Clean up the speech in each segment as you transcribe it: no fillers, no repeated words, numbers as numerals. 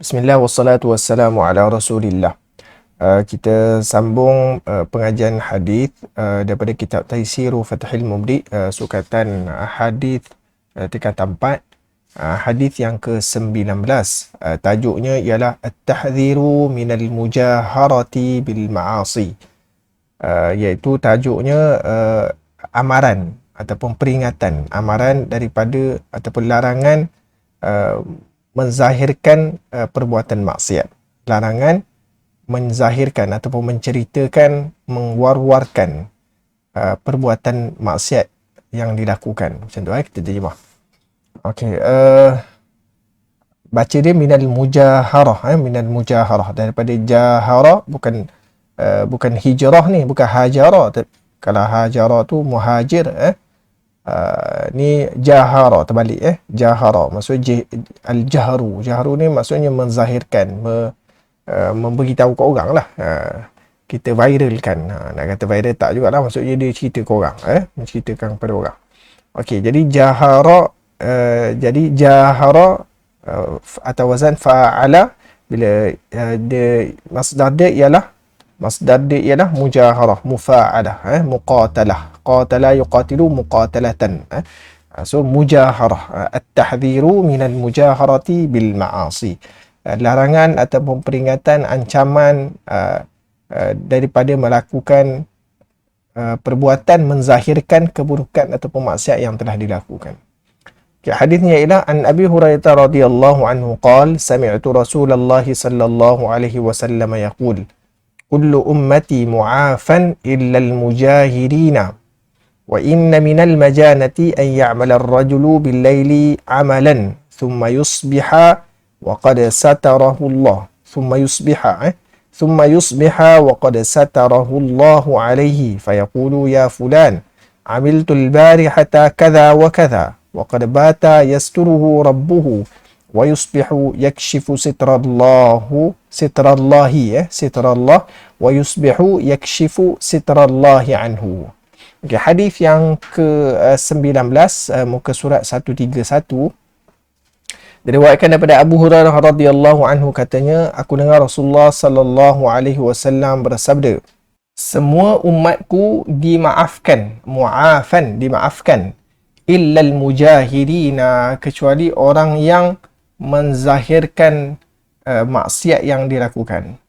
Bismillah wassalatu wassalamu ala Rasulillah. Kita sambung pengajian hadis daripada kitab Taisiru Fathil Mubdi, sukatan hadis tingkatan 4, hadis yang ke-19. Tajuknya ialah At-Tahdhiru minal mujaharati bil ma'asi. Iaitu tajuknya amaran ataupun peringatan, amaran daripada ataupun larangan menzahirkan perbuatan maksiat. Larangan menzahirkan ataupun menceritakan, mengwar-warkan perbuatan maksiat yang dilakukan. Macam tu kita terjemah. Okey, baca dia minal mujaharah, minal mujaharah, daripada jaharah, bukan hijrah ni, bukan hajarah. Kalau hajarah tu muhajir, ni jahara, terbalik jahara maksudnya al-jahru. Jahru ni maksudnya menzahirkan, memberitahu ke orang lah. Kita viralkan, nak kata viral tak jugalah, maksudnya dia cerita ke orang, menceritakan kepada orang. Okey, jadi jahara atau wazan fa'ala, bila masdar dia ialah mujaharah, mufa'alah, muqatalah. Qatala yuqatilu muqatalatan. So mujaharah, at-tahdhiru minal mujaharati bil ma'asi. Larangan ataupun peringatan, ancaman daripada melakukan perbuatan menzahirkan keburukan ataupun maksiat yang telah dilakukan. Hadisnya ialah an Abi Hurairah radhiyallahu anhu qala sami'tu Rasulullah sallallahu alaihi wasallam yaqul kullu ummati mu'afan illa al-mujahirina wa inna minal majanati an ya'mala ar-rajulu bil-laili 'amalan thumma yusbiha wa qad satarahu Allah thumma yusbiha wa qad satarahu Allah 'alayhi fayaqulu ya fulan 'amiltu al-barihata kadha wa kadha wa qad bata yasturuhu rabbuhu wa yusbihu yakshifu sitrallah wa yusbihu yakshifu sitrallahi anhu. Okay, hadis yang ke-19, muka surat 131, diriwayatkan daripada Abu Hurairah radhiyallahu anhu, katanya, aku dengar Rasulullah sallallahu alaihi wasallam bersabda, semua umatku dimaafkan, dimaafkan, illal mujahirina, kecuali orang yang menzahirkan maksiat yang dilakukan.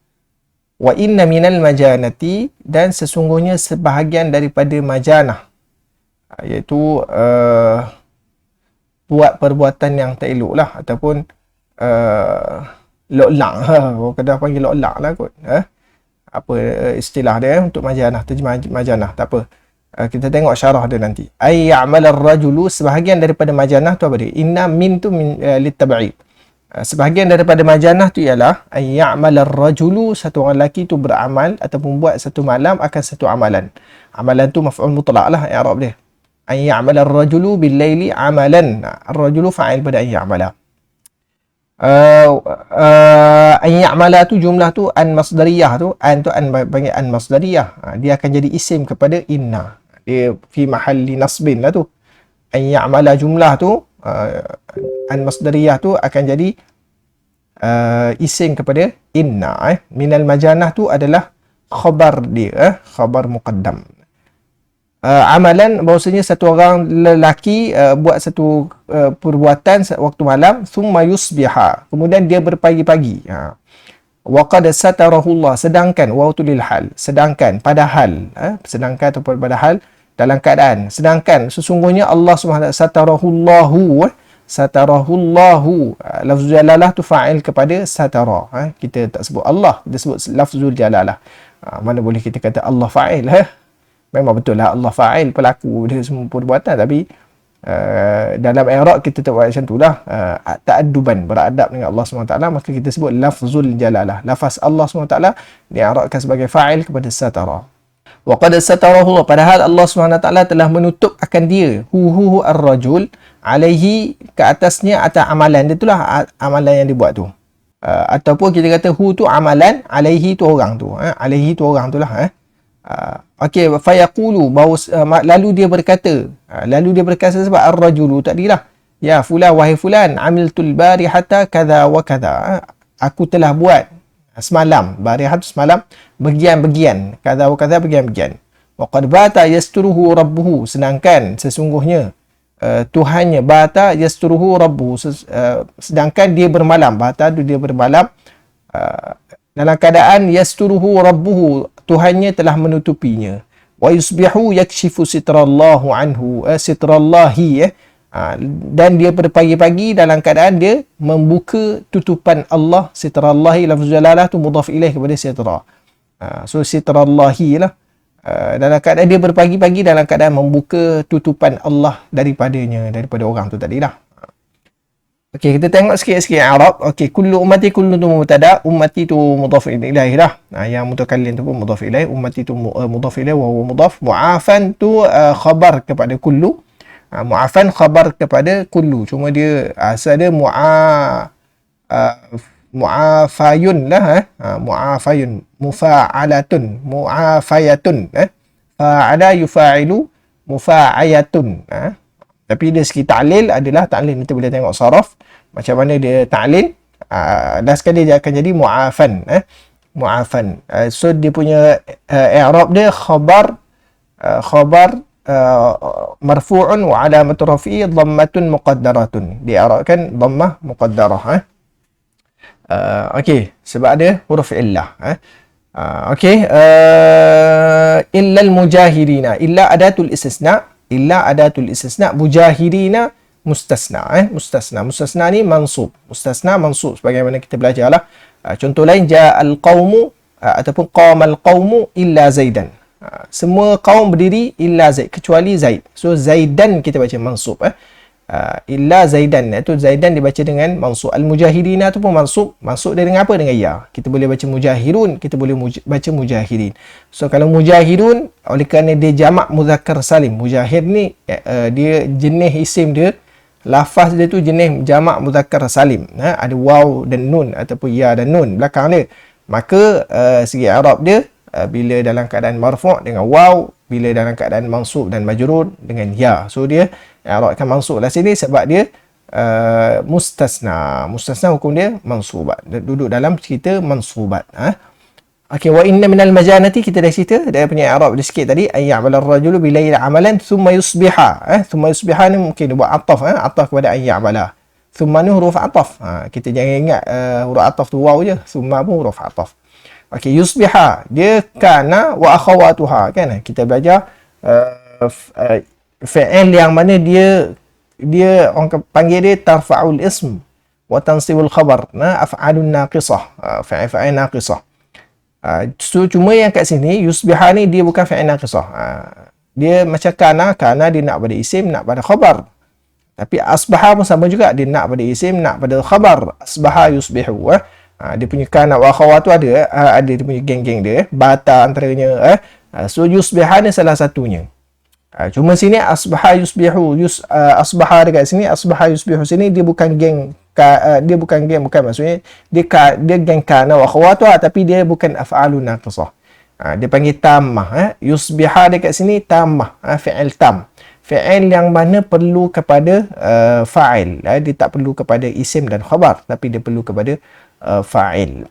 Wa inna minal majanati, dan sesungguhnya sebahagian daripada majanah, iaitu buat perbuatan yang tak elok lah, ataupun lo'lang, orang kadang panggil lo'lang lah kot, apa istilah dia untuk majanah, terjemah majanah, tak apa. Kita tengok syarah dia nanti. Ay ya'mal ar-rajulu, sebahagian daripada majanah tu apa dia? Inna min tu litab'id. Sebahagian daripada majanah tu ialah ay ya'mal ar-rajulu, satu orang lelaki tu beramal ataupun buat satu malam akan satu amalan. Amalan tu maf'ul mutlaq lah i'rab dia. Ay ya'mal ar-rajulu bil-laili amalan. Ar-rajulu fa'il pada ay ya'mala. An ya'mala tu jumlah tu an masdariyah tu, an tu an panggil an masdariyah. Dia akan jadi isim kepada inna. Dia fi mahalli nasbin lah tu. An ya'mala jumlah tu, an masdariyah tu akan jadi isim kepada inna. Minal majanah tu adalah khabar dia, khabar muqaddam. Amalan, bahawasanya satu orang lelaki buat satu perbuatan waktu malam, thumma yusbiha, kemudian dia berpagi-pagi. Wa qad satarahullah, sedangkan wautu lil hal, sedangkan, padahal, sedangkan ataupun padahal, dalam keadaan, sedangkan sesungguhnya Allah SWT satarahullahu, lafzul jalalah tu fa'il kepada satara. Kita tak sebut Allah, kita sebut lafzul jalalah. Mana boleh kita kata Allah fa'il, memang betul lah Allah fa'il, pelaku dia semua perbuatan, tapi dalam i'rab kita tak buat macam tu lah. Ta'adduban, beradab dengan Allah SWT, maka kita sebut lafzul jalalah. Lafaz Allah SWT di'arabkan sebagai fa'il kepada satara. Wa qad satarahu, padahal Allah SWT telah menutup akan dia, hu ar-rajul, alaihi, ke atasnya, atas amalan dia, itulah amalan yang dibuat tu. Ataupun kita kata hu tu amalan, alaihi tu orang tu, alaihi tu orang tu lah. Okey, fayaqulu, lalu dia berkata sebab ar-rajulu tadilah, ya fulan, wahai fulan, amiltul barihata kadha wa kadha, aku telah buat semalam, barihah tu semalam, bagian-bagian, kata wa kata bagian-bagian. Wa qad bata yasturuhu rabbuhu, sedangkan sesungguhnya Tuhannya, bata yasturuhu rabbuhu, sedangkan dia bermalam, bata tu dia bermalam, dalam keadaan yasturuhu rabbuhu, Tuhannya telah menutupinya. Wa yusbihu yakshifu sitrallahu anhu, sitrallahi, dan dia pada pagi-pagi dalam keadaan dia membuka tutupan Allah. Sitrallahi, lafzul jalalah tu mudhaf ilaih kepada sitra. So sitrallahi lah, dalam keadaan dia berpagi-pagi dalam keadaan membuka tutupan Allah daripadanya, daripada orang tu tadi lah. Okey, kita tengok sikit-sikit Arab. Okey, kullu ummati, kullu tu mubtada, ummati tu mudhaf ilaih lah. Yang mutakallim tu pun mudhaf ilaih, ummati tu mudhaf ilaih wa huwa mudhaf. Mu'afan tu khabar kepada kullu. Mu'afan khabar kepada kullu. Cuma dia asal dia mu'afayun lah. Mu'afayun, mufa'alatun, mu'afayatun. Fa'ala yufa'ilu, mufa'ayatun. Tapi dia segi ta'lil adalah ta'lil, kita boleh tengok saraf macam mana dia ta'lil. Dan sekali dia akan jadi mu'afan. Mu'afan. So dia punya i'rab dia khabar marfu'un wa alamatu rafi'i dhammatun muqaddaratun. Dia i'rabkan dhammah muqaddarah. Okey, sebab ada huruf illah. Okey, illa al-mujahirina, illa adatul istisna, illa adatul istisna, mujahirina mustasna. Mustasna ni mansub. Mustasna mansub sebagaimana kita belajar lah. Contoh lain, ja'al qaumu ataupun qamal qaumu illa zaidan. Semua kaum berdiri illa zaid, kecuali zaid. So zaidan kita baca mansub. Illa zaidan, itu zaidan dibaca dengan mansub. Al-mujahirina tu pun mansub. Mansub dia dengan apa? Dengan ya. Kita boleh baca mujahirun, kita boleh baca mujahirin. So kalau mujahirun, oleh kerana dia jamak muzakkar salim. Mujahir ni dia jenis isim dia, lafaz dia tu jenis jamak muzakkar salim. Ada waw dan nun ataupun ya dan nun belakang dia. Maka segi Arab dia, bila dalam keadaan marfu' dengan waw, bila dalam keadaan mansub dan majrur dengan ya. So dia i'rabkan mansub lah sini sebab dia mustasna. Mustasna hukum dia mansubat, duduk dalam cerita mansubat. Okey, wa inna minal majanati, kita dah cerita dia punya i'rab dia sikit tadi. Ayya'mal ar-rajulu bilail amalan thumma yusbiha. Thumma yusbiha ni mungkin buat ataf, ataf kepada ayya'mala. Thumma ni huruf ataf. Kita jangan ingat huruf ataf tu waw je, thumma pun huruf ataf. Okey, yusbiha dia kana wa akhawatuha, kan kita belajar fi'il yang mana dia orang panggil dia tarfa'ul ism wa tansibul khabar, af'alun naqisah, fi'il naqisah. So cuma yang kat sini yusbiha ni dia bukan fi'il naqisah. Dia macam kana dia nak pada isim, nak pada khabar. Tapi asbaha pun sama juga, dia nak pada isim, nak pada khabar. Asbaha yusbihu. Dia punya kana wa akhawatu ada dia punya geng-geng dia, bata antaranya. So yusbiha ni salah satunya. Cuma sini asbaha yusbihu, asbaha dekat sini, asbaha yusbihu sini dia bukan geng, dia bukan geng, bukan maksudnya dia geng kana wa akhawatu, tapi dia bukan af'alun naqisah. Dia panggil tammah. Yusbiha dekat sini tammah, fi'il tam, fi'il yang mana perlu kepada fa'il. Dia tak perlu kepada isim dan khabar, tapi dia perlu kepada fa'il.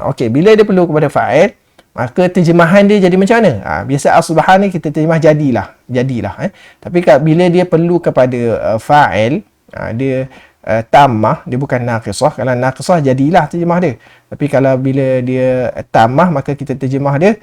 Okey, bila dia perlu kepada fa'il, maka terjemahan dia jadi macam mana? Biasa asbaha ni kita terjemah jadilah. Tapi bila dia perlu kepada fa'il, dia tammah, dia bukan naqisah. Kalau naqisah jadilah terjemah dia. Tapi kalau bila dia tammah, maka kita terjemah dia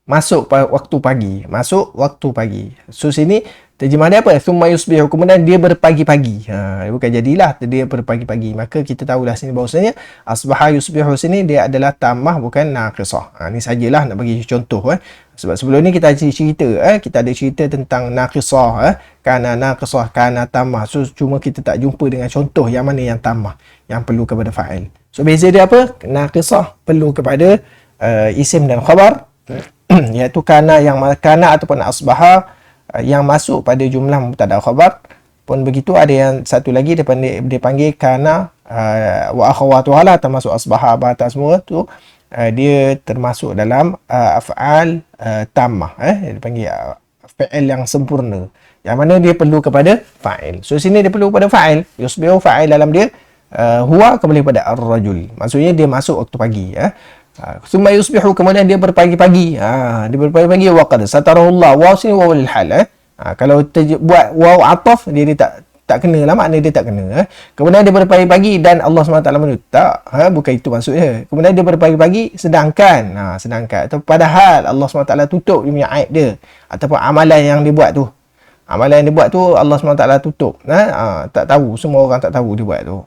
masuk waktu pagi. Masuk waktu pagi. So sini terjemah dia apa? Thumma yusbihu, kemudian dia berpagi-pagi. Dia bukan jadilah, dia berpagi-pagi. Maka kita tahulah sini bahawasanya asbaha yusbihu sini dia adalah tammah, bukan naqisah. Ni sajalah nak bagi contoh. Sebab sebelum ni kita ada cerita, kita ada cerita tentang naqisah, kana naqisah, kana tammah. So cuma kita tak jumpa dengan contoh yang mana yang tammah, yang perlu kepada fa'il. So beza dia apa? Naqisah perlu kepada isim dan khabar, iaitu kana ataupun asbaha yang masuk pada jumlah mubtada khabar. Pun begitu, ada yang satu lagi dia panggil kana wa akhawatuha lah, termasuk asbaha, bata semua tu, dia termasuk dalam af'al tammah. Dia panggil fi'il yang sempurna, yang mana dia perlu kepada fa'il. So sini dia perlu kepada fa'il. Yusbihu fa'il dalam dia huwa kembali pada ar-rajul. Maksudnya dia masuk waktu pagi. Summa yusbihu, kemudian dia berpagi-pagi. Dia berpagi-pagi wa qad satarahullah. Waw sini waw lil hal. Kalau buat waw ataf, dia tak kena lah, makna dia tak kena. Kemudian dia berpagi-pagi dan Allah SWT menutup. Tak, bukan itu maksudnya. Kemudian dia berpagi-pagi sedangkan. Sedangkan. Atau padahal Allah SWT tutup dia punya aib dia. Ataupun amalan yang dia buat tu. Amalan yang dia buat tu Allah SWT tutup. Tak tahu. Semua orang tak tahu dia buat tu.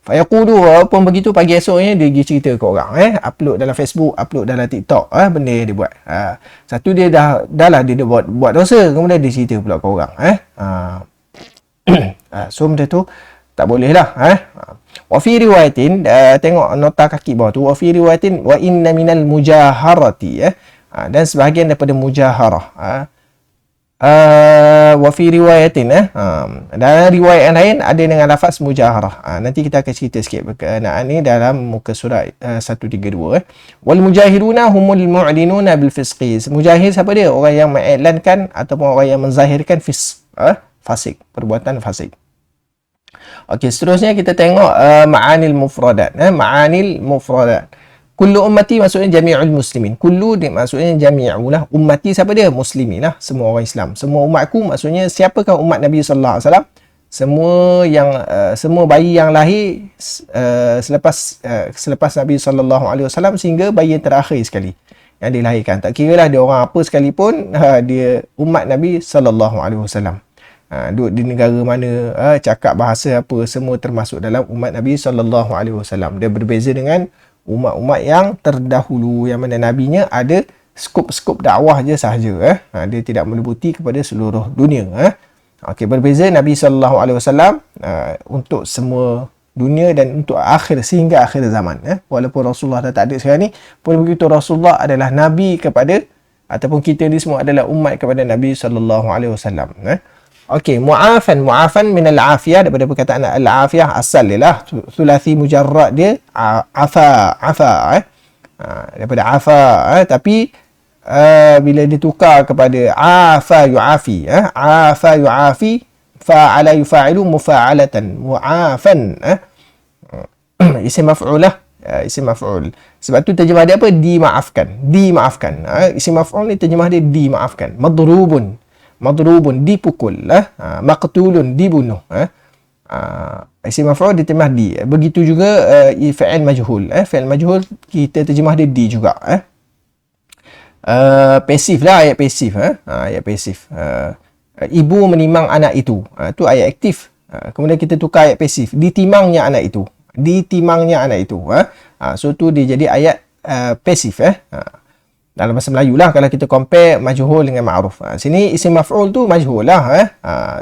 Fayaqulu, walaupun begitu pagi esoknya dia pergi cerita ke orang. Upload dalam Facebook, upload dalam TikTok. Benda yang dia buat. Satu dia dah lah dia buat dosa. Kemudian dia cerita pula ke orang. So benda tu tak boleh lah. Wa fi riwayatin, tengok nota kaki bawah tu. Wa fi riwayatin wa inna minal mujaharati. Dan sebahagian daripada mujaharah. Wa fi riwayatin, dalam riwayat yang lain ada dengan lafaz mujaharah. Nanti kita akan cerita sikit berkenaan ni dalam muka surat 132. Wal mujahiruna humul mu'linuna bil fisqi. Mujahir siapa dia? Orang yang mengiklankan ataupun orang yang menzahirkan fasik, perbuatan fasik. Okey, seterusnya kita tengok ma'anil mufradat. Ma'anil mufradat. Kullu ummati maksudnya jami'ul muslimin. Kullu maksudnya jami'u lah. Ummati siapa dia? Muslimin lah. Semua orang Islam. Semua umatku maksudnya siapakah umat Nabi sallallahu alaihi wasallam? Semua bayi yang lahir selepas Nabi sallallahu alaihi wasallam sehingga bayi yang terakhir sekali yang dilahirkan. Tak kira lah dia orang apa sekalipun, dia umat Nabi sallallahu alaihi wasallam. Duduk di negara mana, cakap bahasa apa, semua termasuk dalam umat Nabi sallallahu alaihi wasallam. Dia berbeza dengan umat-umat yang terdahulu yang mana nabinya ada skop dakwah je sahaja. Dia tidak meliputi kepada seluruh dunia. Okey, berbeza Nabi sallallahu alaihi wasallam untuk semua dunia dan untuk sehingga akhir zaman. Walaupun Rasulullah dah tak ada sekarang ni, pun begitu Rasulullah adalah nabi kepada, ataupun kita ni semua adalah umat kepada Nabi sallallahu alaihi wasallam. Okey, mu'afan min al-afiyah, daripada perkataan al-afiyah asal dia lah, thulathi mujarrad dia afa daripada afa, tapi bila ditukar kepada afa yu'afi fa'ala yufa'ilu mufa'alatan mu'afan, isim maf'ul lah, isim maf'ul. Sebab tu terjemah dia apa? Dimaafkan. Isim maf'ul ni terjemah dia dimaafkan. Madrubun, dipukul. Maqtulun, dibunuh. Isim maf'ul diterjemah di. Begitu juga fi'il majhul. Fi'il majhul kita terjemah dia di juga. Pasif lah, ayat pasif. Ayat pasif. Ibu menimang anak itu. Tu ayat aktif. Kemudian kita tukar ayat pasif. Ditimangnya anak itu. So tu dia jadi ayat pasif. Dalam bahasa Melayu lah, kalau kita compare majhul dengan ma'ruf. Sini isim maf'ul tu majhul lah.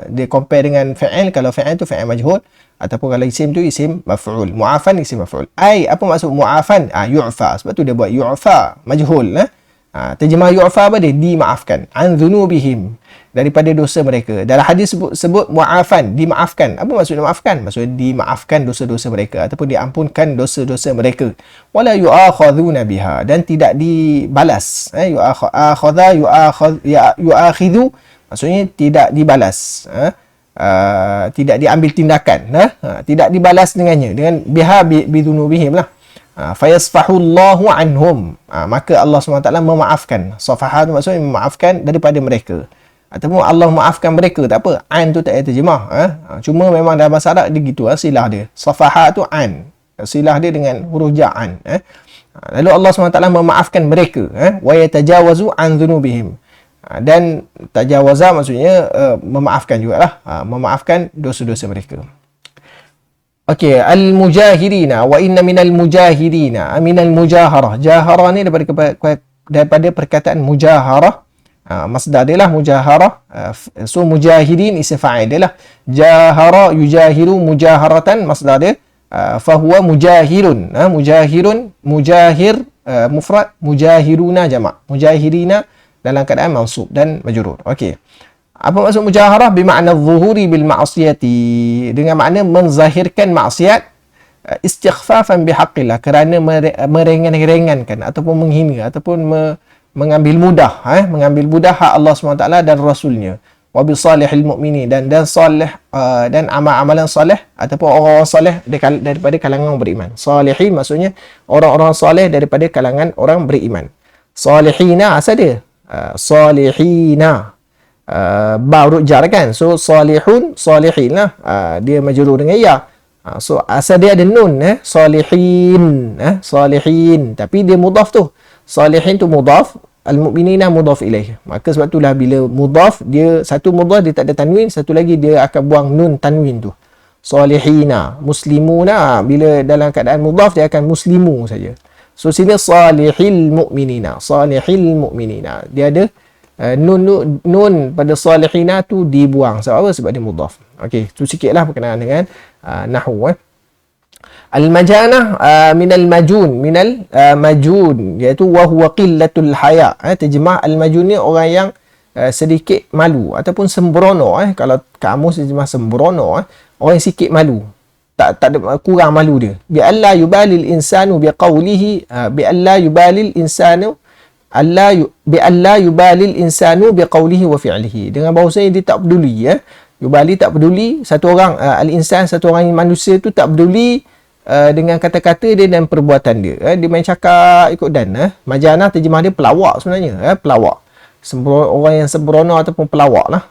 Dia compare dengan fa'il. Kalau fa'il tu fa'il majhul, ataupun kalau isim tu isim maf'ul. Mu'afan isim maf'ul. Apa maksud mu'afan? Yu'fa. Sebab tu dia buat yu'fa, majhul. Terjemah yu'fa apa dia? Dimaafkan. An dhunubihim, daripada dosa mereka. Dalam hadis sebut mu'afan, dimaafkan. Apa maksud dimaafkan? Maksudnya dimaafkan dosa-dosa mereka, ataupun diampunkan dosa-dosa mereka. Wala yu'akhadhuna biha, dan tidak dibalas. Yu'akhidhu maksudnya tidak dibalas. Tidak diambil tindakan. Tidak dibalas dengannya, dengan biha bidhunubihim lah. Fayasfahullahu anhum, maka Allah SWT memaafkan. Safaha tu maksudnya memaafkan daripada mereka, ataupun Allah maafkan mereka. Tak apa, an tu tak ada terjemah. Cuma memang dalam bahasa Arab dia gitu, silah dia. Safaha tu an, silah dia dengan huruf ja'an. Lalu Allah SWT memaafkan mereka. Wa yatajawazu an dhunubihim, dan tajawaza maksudnya memaafkan jugalah, memaafkan dosa-dosa mereka. Okey, al-mujahirina, wa inna minal mujahirina, minal mujaharah. Jaharah ni daripada perkataan mujaharah. Masdar dia lah mujaharah. So mujahirin isim fa'il dia lah. Jahara yujahiru mujaharatan, masdar dia. Fahuwa mujahirun. Mujahir mufrad, mujahiruna jamak. Mujahirina dalam keadaan mansub dan majrur. Okey. Apa maksud mujaharah? Bermakna zuhuri bil ma'asiyati, dengan makna menzahirkan maksiat, istighfafan bihaqqillah, kerana meringan-ringankan ataupun menghina ataupun mengambil mudah hak Allah SWT dan Rasulnya. wa bi salihil mu'minin, dan salih, dan amal-amalan soleh ataupun orang-orang soleh daripada kalangan orang beriman. Salihin maksudnya orang-orang soleh daripada kalangan orang beriman. Salihina asal dia salihina, baru jar kan, so salihun salihin lah, dia majrur dengan ya. So asal dia ada nun, salihin, salihin, tapi dia mudhaf tu. Salihin tu mudhaf, al-mu'minina mudhaf ilaih. Maka sebab itulah bila mudhaf, dia satu mudhaf dia tak ada tanwin, satu lagi dia akan buang nun tanwin tu. Salihina, muslimuna, bila dalam keadaan mudhaf dia akan muslimu saja. So sini salihil mu'minina, salihil mu'minina, dia ada nun pada salihina tu dibuang. Sebab apa? Sebab dia mudhaf. Okey, tu sikitlah berkenaan dengan nahwu. Al-majanah minal majun, minal majun, iaitu wa huwa qillatul haya. Terjemah al-majun ni orang yang sedikit malu ataupun sembrono. Kalau kamus terjemah sembrono, orang yang sikit malu, tak ada, kurang malu dia. Bi alla yubalil insanu biqaulihi, bi alla yubalil insanu bi alla yubalil insanu biqaulihi wa fi'lihi, dengan bahawasanya dia tak peduli. Yubali tak peduli, satu orang al-insan, satu orang manusia tu tak peduli dengan kata-kata dia dan perbuatan dia. Dia main cakap ikut dan. Majanah terjemah dia pelawak sebenarnya, pelawak. Orang yang sembrono ataupun pelawak lah.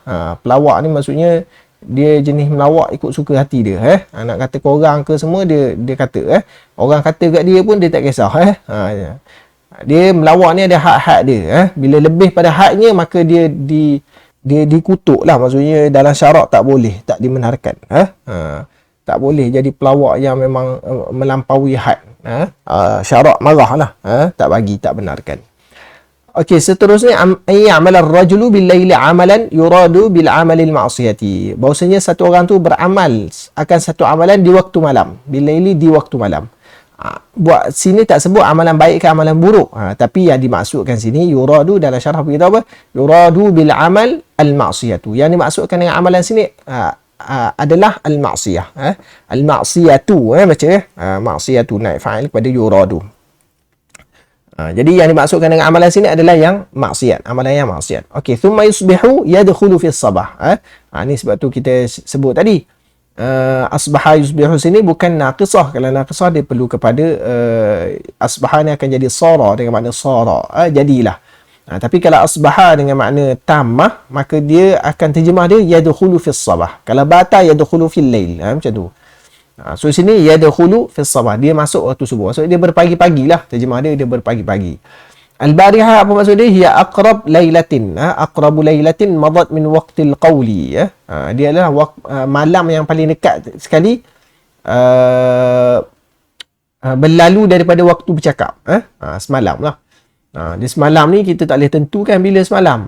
Pelawak ni maksudnya dia jenis melawak ikut suka hati dia. Nak kata korang ke semua, dia kata. Orang kata kat dia pun dia tak kisah. Dia melawak ni ada had-had dia. Bila lebih pada hadnya, maka dia dikutuk lah. Maksudnya dalam syarak tak boleh, tak dibenarkan. Tak boleh jadi pelawak yang memang melampaui had. Syarak marah lah. Tak bagi, tak benarkan. Okey, seterusnya amal ar-rajulu bil-laili amalan yuradu bil amalil ma'siyati. Bahawasanya satu orang tu beramal akan satu amalan di waktu malam. Bil-laili, di waktu malam. Buat sini tak sebut amalan baik ke amalan buruk. Tapi yang dimaksudkan sini yuradu, dalam syarah kita apa? Yuradu bil amal al-ma'siyatu. Yang dimaksudkan dengan amalan sini adalah al-ma'siyah. Al-ma'siyatu baca ma'siyatu naik fa'il kepada yuradu. Jadi yang dimaksudkan dengan amalan sini adalah yang maksiat, amalan yang maksiat. Okey, thumma yusbihu yadkhulu fi sabah. Ni sebab tu kita sebut tadi asbaha yusbihu sini bukan naqisah. Kalau naqisah dia perlu kepada asbaha ni akan jadi sara dengan makna sara, jadilah. Tapi kalau asbaha dengan makna tammah, maka dia akan terjemah dia yadkhulu fi sabah. Kalau bata yadkhulu fil lail, macam tu. So sini yadkhulu fi sabah, dia masuk waktu subuh. Maksud dia berpagi-pagi lah, terjemah dia berpagi-pagi. Al-bariha apa maksud dia? Hiya aqrab lailatin, aqrabu lailatin madat min waqtil qawli. Dia adalah malam yang paling dekat sekali berlalu daripada waktu bercakap. Semalam lah. Di semalam ni kita tak boleh tentukan bila semalam.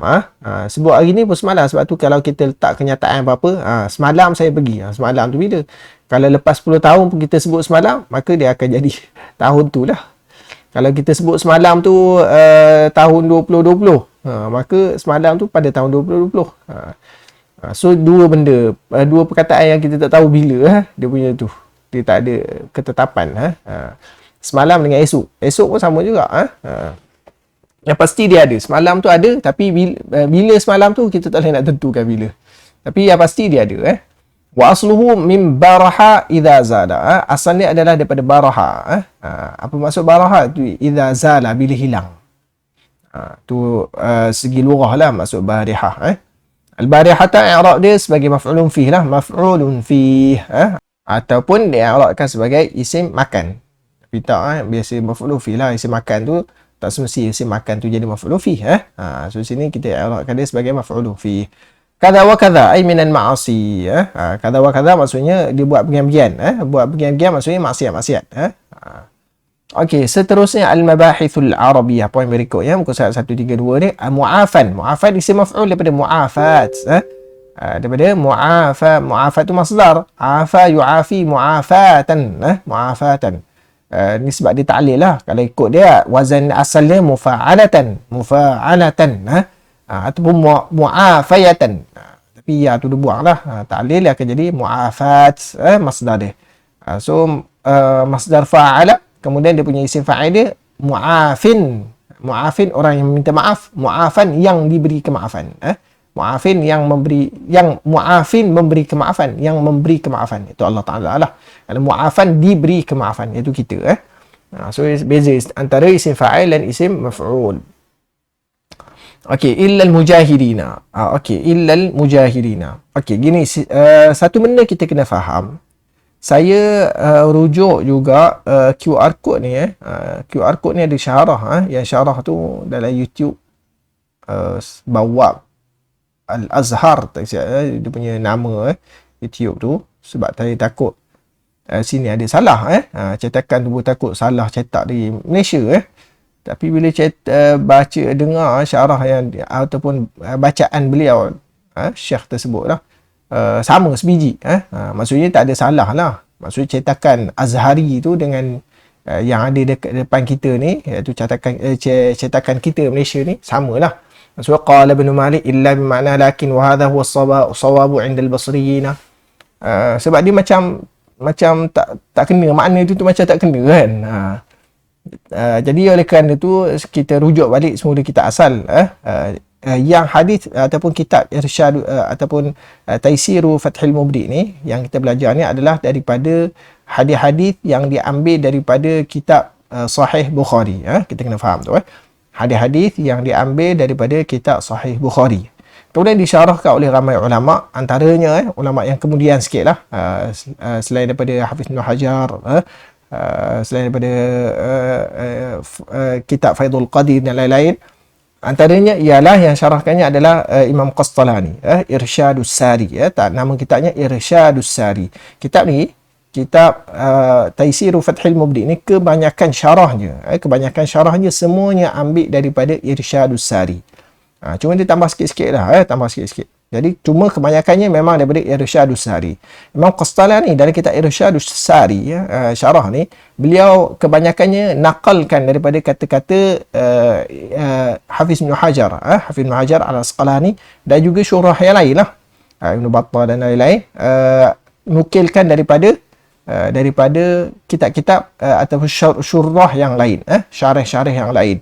Sebut hari ni pun semalam. Sebab tu kalau kita letak kenyataan apa-apa, semalam saya pergi. Semalam tu bila? Kalau lepas 10 tahun pun kita sebut semalam, maka dia akan jadi tahun tu lah. Kalau kita sebut semalam tu tahun 2020, maka semalam tu pada tahun 2020. So dua benda, dua perkataan yang kita tak tahu bila dia punya tu. Dia tak ada ketetapan. Semalam dengan esok. Esok pun sama juga. Yang pasti dia ada. Semalam tu ada, tapi bila semalam tu kita tak boleh nak tentukan bila. Tapi yang pasti dia ada. Wa asluhu min baraha idza zala. Asalnya adalah daripada baraha. Apa maksud baraha? Tu idza zala, bila hilang. Tu segi lurah lah maksud barihah. Al-barihata i'rab dia sebagai maf'ulun fih lah, maf'ulun fih. Ataupun dia i'rabkan sebagai isim makan. Tapi tak, biasa maf'ulun fih lah, isim makan tu tak semesti isim makan tu jadi maf'ulun fih. So sini kita i'rabkan dia sebagai maf'ulun fih. Kada wa kada ay minal ma'asi. Kada wa kada maksudnya dia buat bagian-bagian. Buat bagian-bagian maksudnya maksiat-maksiat. Okey, seterusnya al-mabahithul arabiyah, poin berikutnya muka surat 132 ni, mu'afan. Mu'afan isim maf'ul daripada mu'afat. Daripada mu'afat tu masdar. Afa yu'afi mu'afatan. Mu'afatan. Ni sebab dia ta'lil lah. Kalau ikut dia wazan asalnya mufa'alatan. Ataupun mu'afayatan. Tapi ya tu dia buang lah. Ta'lil akan jadi mu'afat, masdar dia. So masdar fa'ala, kemudian dia punya isim fa'il dia mu'afin. Mu'afin orang yang minta maaf, mu'afan yang diberi kemaafan. Mu'afin yang memberi, yang mu'afin memberi kemaafan, yang memberi kemaafan itu Allah Ta'ala lah. Al-mu'afan diberi kemaafan, iaitu kita. So beza antara isim fa'il dan isim maf'ul. Okey, illal mujahidina. Okey, illal mujahidina. Okey, gini, satu benda kita kena faham. Saya rujuk juga QR code ni. QR code ni ada syarah. Yang syarah tu dalam YouTube Bawab Al-Azhar. Dia punya nama YouTube tu. Sebab saya takut sini ada salah. Cetakan tu takut salah cetak di Malaysia. Tapi bila baca, dengar syarah yang ataupun bacaan beliau, syekh tersebut lah, sama sebiji. Maksudnya tak ada salah lah. Maksudnya cetakan Azhari tu dengan yang ada depan kita ni, iaitu cetakan kita Malaysia ni, samalah. Maksudnya qala Ibn Malik illa bima'na lakin wa hadha huwa as-sawabu 'inda al-basriyin. Sebab dia macam tak kena, makna tu macam tak kena kan. Jadi oleh kerana tu kita rujuk balik semula kita asal. Yang hadis ataupun kitab irsyad ataupun Taisiru Fathul Mubdi ni yang kita belajar ni adalah daripada hadis-hadis yang diambil daripada kitab Sahih Bukhari. Kita kena faham tu. Hadis-hadis yang diambil daripada kitab Sahih Bukhari. Kemudian disyarahkan oleh ramai ulama, antaranya ulama yang kemudian sikit lah, selain daripada Hafiz Ibn Hajar, selain daripada kitab Faidul Qadir dan lain-lain. Antaranya ialah yang syarahkannya adalah Imam Qastalani, Irsyadus Sari. Nama kitabnya Irsyadus Sari. Kitab ni, kitab Taisiru Fathul Mubdi ni, kebanyakan syarahnya semuanya ambil daripada Irsyadus Sari. Cuma dia tambah sikit-sikit lah, tambah sikit-sikit. Jadi cuma kebanyakannya memang daripada Irsyadus Sari. Imam Qastalani dalam kitab Irsyadus Sari, syarah ni, beliau kebanyakannya nakalkan daripada kata-kata Hafiz Ibn Hajar, Hafiz Ibn Hajar Al-Asqalani, dan juga syurah yang lain lah, Ibn Battah dan lain-lain, nukilkan daripada kitab-kitab ataupun syurah yang lain, syarah-syarah yang lain.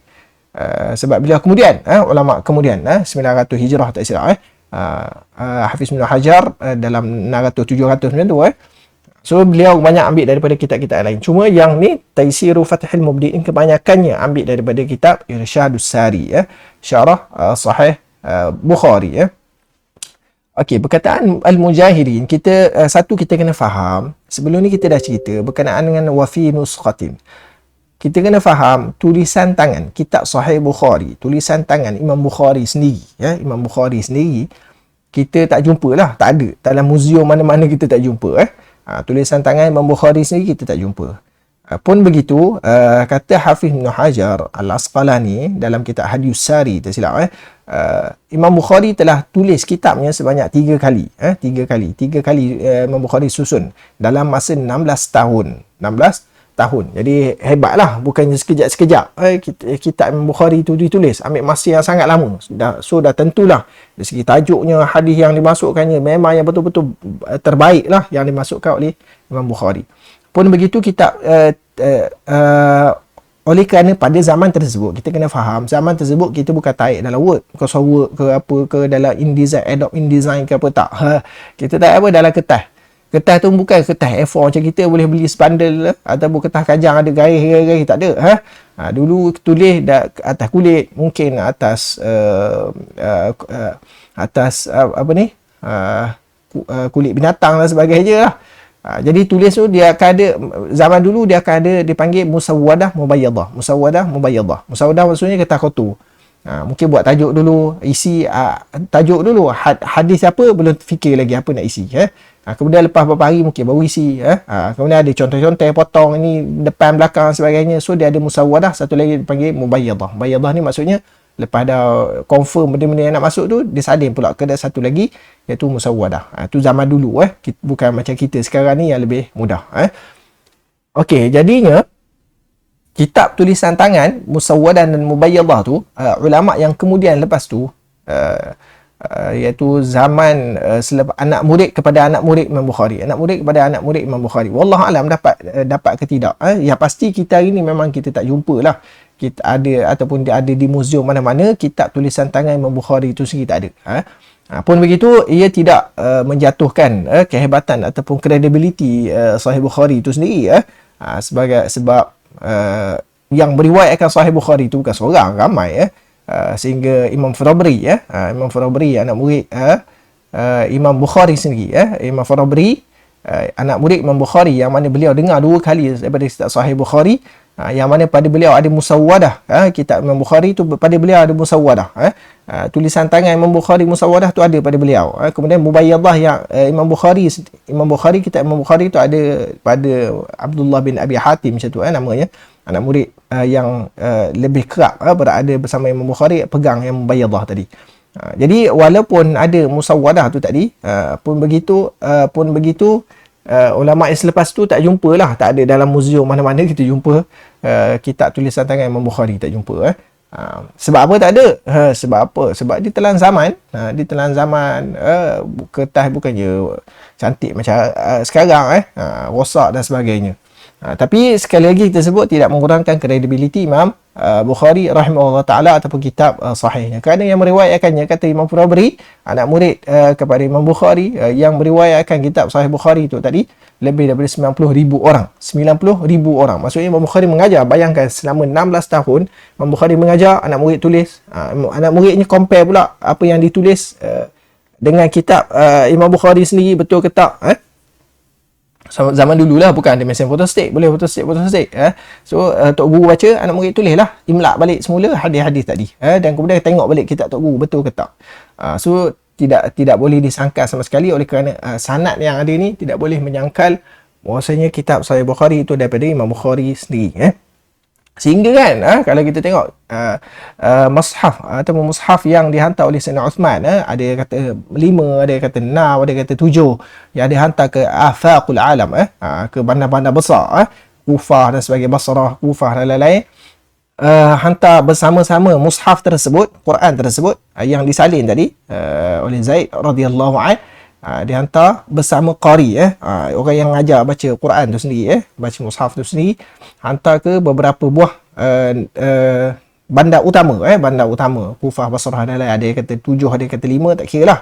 Sebab beliau kemudian, ulama kemudian, 900 Hijrah tak silap, Hafiz Ibn Hajar dalam 600-700 macam tu. So beliau banyak ambil daripada kitab-kitab lain. Cuma yang ni Taisiru Fathul Mubdi'in kebanyakannya ambil daripada kitab Irsyadus Sari, syarah Sahih Bukhari. Okey, perkataan Al-Mujahidin, kita kena faham. Sebelum ni kita dah cerita berkenaan dengan wafi nuskhatin. Kita kena faham tulisan tangan kitab Sahih Bukhari, tulisan tangan Imam Bukhari sendiri, Imam Bukhari sendiri kita tak jumpa lah, tak ada dalam muzium mana-mana, kita tak jumpa. Tulisan tangan Imam Bukhari sendiri kita tak jumpa. Pun begitu, kata Hafiz Ibn Hajar Al-Asqalani dalam kitab Hadiyus Sari, tak silap, Imam Bukhari telah tulis kitabnya sebanyak 3 kali. 3 kali Imam Bukhari susun dalam masa 16 tahun. Jadi hebatlah, bukannya sekejap-sekejap kitab Imam Bukhari itu ditulis, ambil masa yang sangat lama. So dah tentulah dari segi tajuknya, hadis yang dimasukkannya memang yang betul-betul terbaik lah yang dimasukkan oleh Imam Bukhari. Pun begitu kitab oleh kerana pada zaman tersebut, kita kena faham, zaman tersebut kita bukan tarik dalam Word, Microsoft Word ke apa ke, dalam InDesign, Adobe InDesign ke apa, tak. Kita tarik apa dalam kertas. Kertas tu bukan kertas A4 macam kita boleh beli sebandel ataupun kertas kajang ada garis, tak ada. Dulu tulis atas kulit, mungkin atas kulit binatang dan sebagainya lah. Jadi tulis tu dia akan ada, zaman dulu dia akan ada dipanggil musawwadah mubayyadah. Musawwadah maksudnya kertas kotor. Mungkin buat tajuk dulu, isi tajuk dulu, hadis apa belum fikir lagi apa nak isi. Kemudian lepas beberapa hari mungkin baru isi. Kemudian ada contoh-contoh potong ini depan belakang sebagainya. So dia ada musawwadah, satu lagi dipanggil mubayyadah. Mubayyadah ni maksudnya lepas dah confirm benda-benda yang nak masuk tu, dia salin pula ke satu lagi, iaitu musawwadah. Tu zaman dulu, bukan macam kita sekarang ni yang lebih mudah. Okey, jadinya kitab tulisan tangan musawwadah dan mubayyadah tu, ulama yang kemudian lepas tu, iaitu zaman selepas anak murid kepada anak murid Imam Bukhari, anak murid kepada anak murid Imam Bukhari, wallahu alam dapat ke tidak. Yang pasti kita hari ni memang kita tak jumpa lah, kita ada ataupun dia ada di muzium mana-mana kitab tulisan tangan Imam Bukhari itu sendiri, tak ada. Pun begitu, ia tidak menjatuhkan kehebatan ataupun kredibiliti Sahih Bukhari itu sendiri, sebab yang meriwayatkan Sahih Bukhari itu bukan seorang, ramai, sehingga Imam Farabri, Imam Farabri anak murid Imam Bukhari sendiri, Imam Farabri anak murid Imam Bukhari, yang mana beliau dengar 2 kali daripada kitab Sahih Bukhari, yang mana pada beliau ada musawwadah, kitab Imam Bukhari tu pada beliau ada musawwadah, tulisan tangan Imam Bukhari musawwadah tu ada pada beliau. Kemudian mubayyadah yang Imam Bukhari kitab Imam Bukhari tu ada pada Abdullah bin Abi Hatim macam tu, namanya anak murid yang lebih kerap berada bersama Imam Bukhari, pegang yang mubayyadah tadi. Jadi walaupun ada musawwadah tu tadi, pun begitu ulama yang selepas tu tak jumpa lah, tak ada dalam muzium mana-mana kita jumpa kitab tulisan tangan Imam Bukhari, tak jumpa. Sebab apa tak ada? Sebab apa? Sebab dia telan zaman. Kertas bukannya cantik macam sekarang, rosak dan sebagainya. Tapi sekali lagi kita sebut tidak mengurangkan kredibiliti Imam Bukhari rahimahullah ta'ala ataupun kitab sahihnya. Kerana yang meriwayatkannya, kata Imam Farabri, anak murid kepada Imam Bukhari, yang meriwayatkan kitab Sahih Bukhari itu tadi lebih daripada 90,000 orang. 90,000 orang. Maksudnya Imam Bukhari mengajar, bayangkan selama 16 tahun Imam Bukhari mengajar, anak murid tulis, anak muridnya compare pula apa yang ditulis dengan kitab Imam Bukhari sendiri betul ke tak. Zaman dulu lah, bukan ada mesin fotostat, boleh fotostat. So Tok Guru baca, anak murid tulis lah, imla balik semula hadis-hadis tadi, dan kemudian tengok balik kitab Tok Guru betul ke tak. So tidak boleh disangkal sama sekali, oleh kerana sanad yang ada ni tidak boleh menyangkal bahwasanya kitab Sahih Bukhari itu daripada Imam Bukhari sendiri. Sehingga kan, kalau kita tengok mushaf ataupun mushaf yang dihantar oleh Sayyidina Uthman, ada yang kata 5, ada yang kata 6, ada yang kata 7, yang dihantar ke afaqul alam, ke bandar-bandar besar, Kufah dan sebagainya, Basrah, Kufah dan lain-lain, hantar bersama-sama mushaf tersebut, Quran tersebut yang disalin tadi oleh Zaid radhiyallahu anhu, dihantar bersama qari, orang yang ngajar baca Quran tu sendiri, baca mushaf tu sendiri, hantar ke beberapa buah bandar utama, Kufah, Basrah dan lain. Ada yang kata 7, ada yang kata 5, tak kira lah.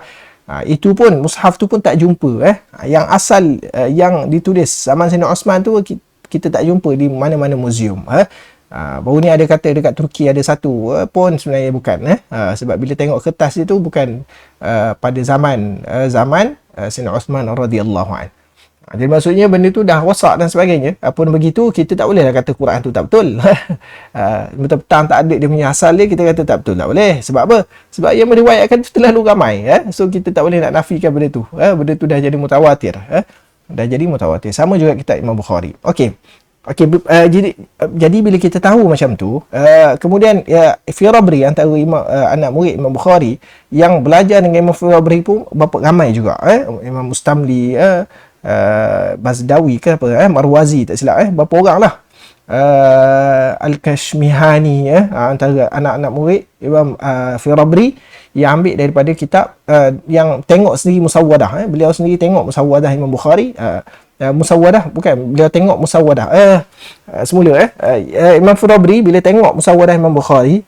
Itu pun mushaf tu pun tak jumpa, yang asal yang ditulis zaman Sayyidina Osman tu kita tak jumpa di mana-mana muzium. Baru ni ada kata dekat Turki ada satu, pun sebenarnya bukan, sebab bila tengok kertas itu bukan pada zaman Sayyidina Uthman radhiyallahu anhu. Jadi maksudnya benda tu dah rosak dan sebagainya. Pun begitu, kita tak boleh lah kata Quran tu tak betul. Betul-betul tak ada dia punya asal dia, kita kata tak betul, tak boleh. Sebab apa? Sebab yang meriwayatkan tu terlalu ramai, so kita tak boleh nak nafikan benda tu. Benda tu dah jadi mutawatir, sama juga kitab Imam Bukhari. Okey, jadi bila kita tahu macam tu, kemudian Farabri antara anak murid Imam Bukhari yang belajar dengan Imam Farabri pun berapa ramai juga, Imam Mustamli, Bazdawi ke apa, Marwazi tak silap, berapa orang lah, Al-Kashmihani, antara anak-anak murid Imam Farabri yang ambil daripada kitab yang tengok sendiri musawwadah, beliau sendiri tengok musawwadah Imam Bukhari, musawwadah bukan, beliau tengok musawwadah semula Imam Farabri bila tengok musawwadah Imam Bukhari,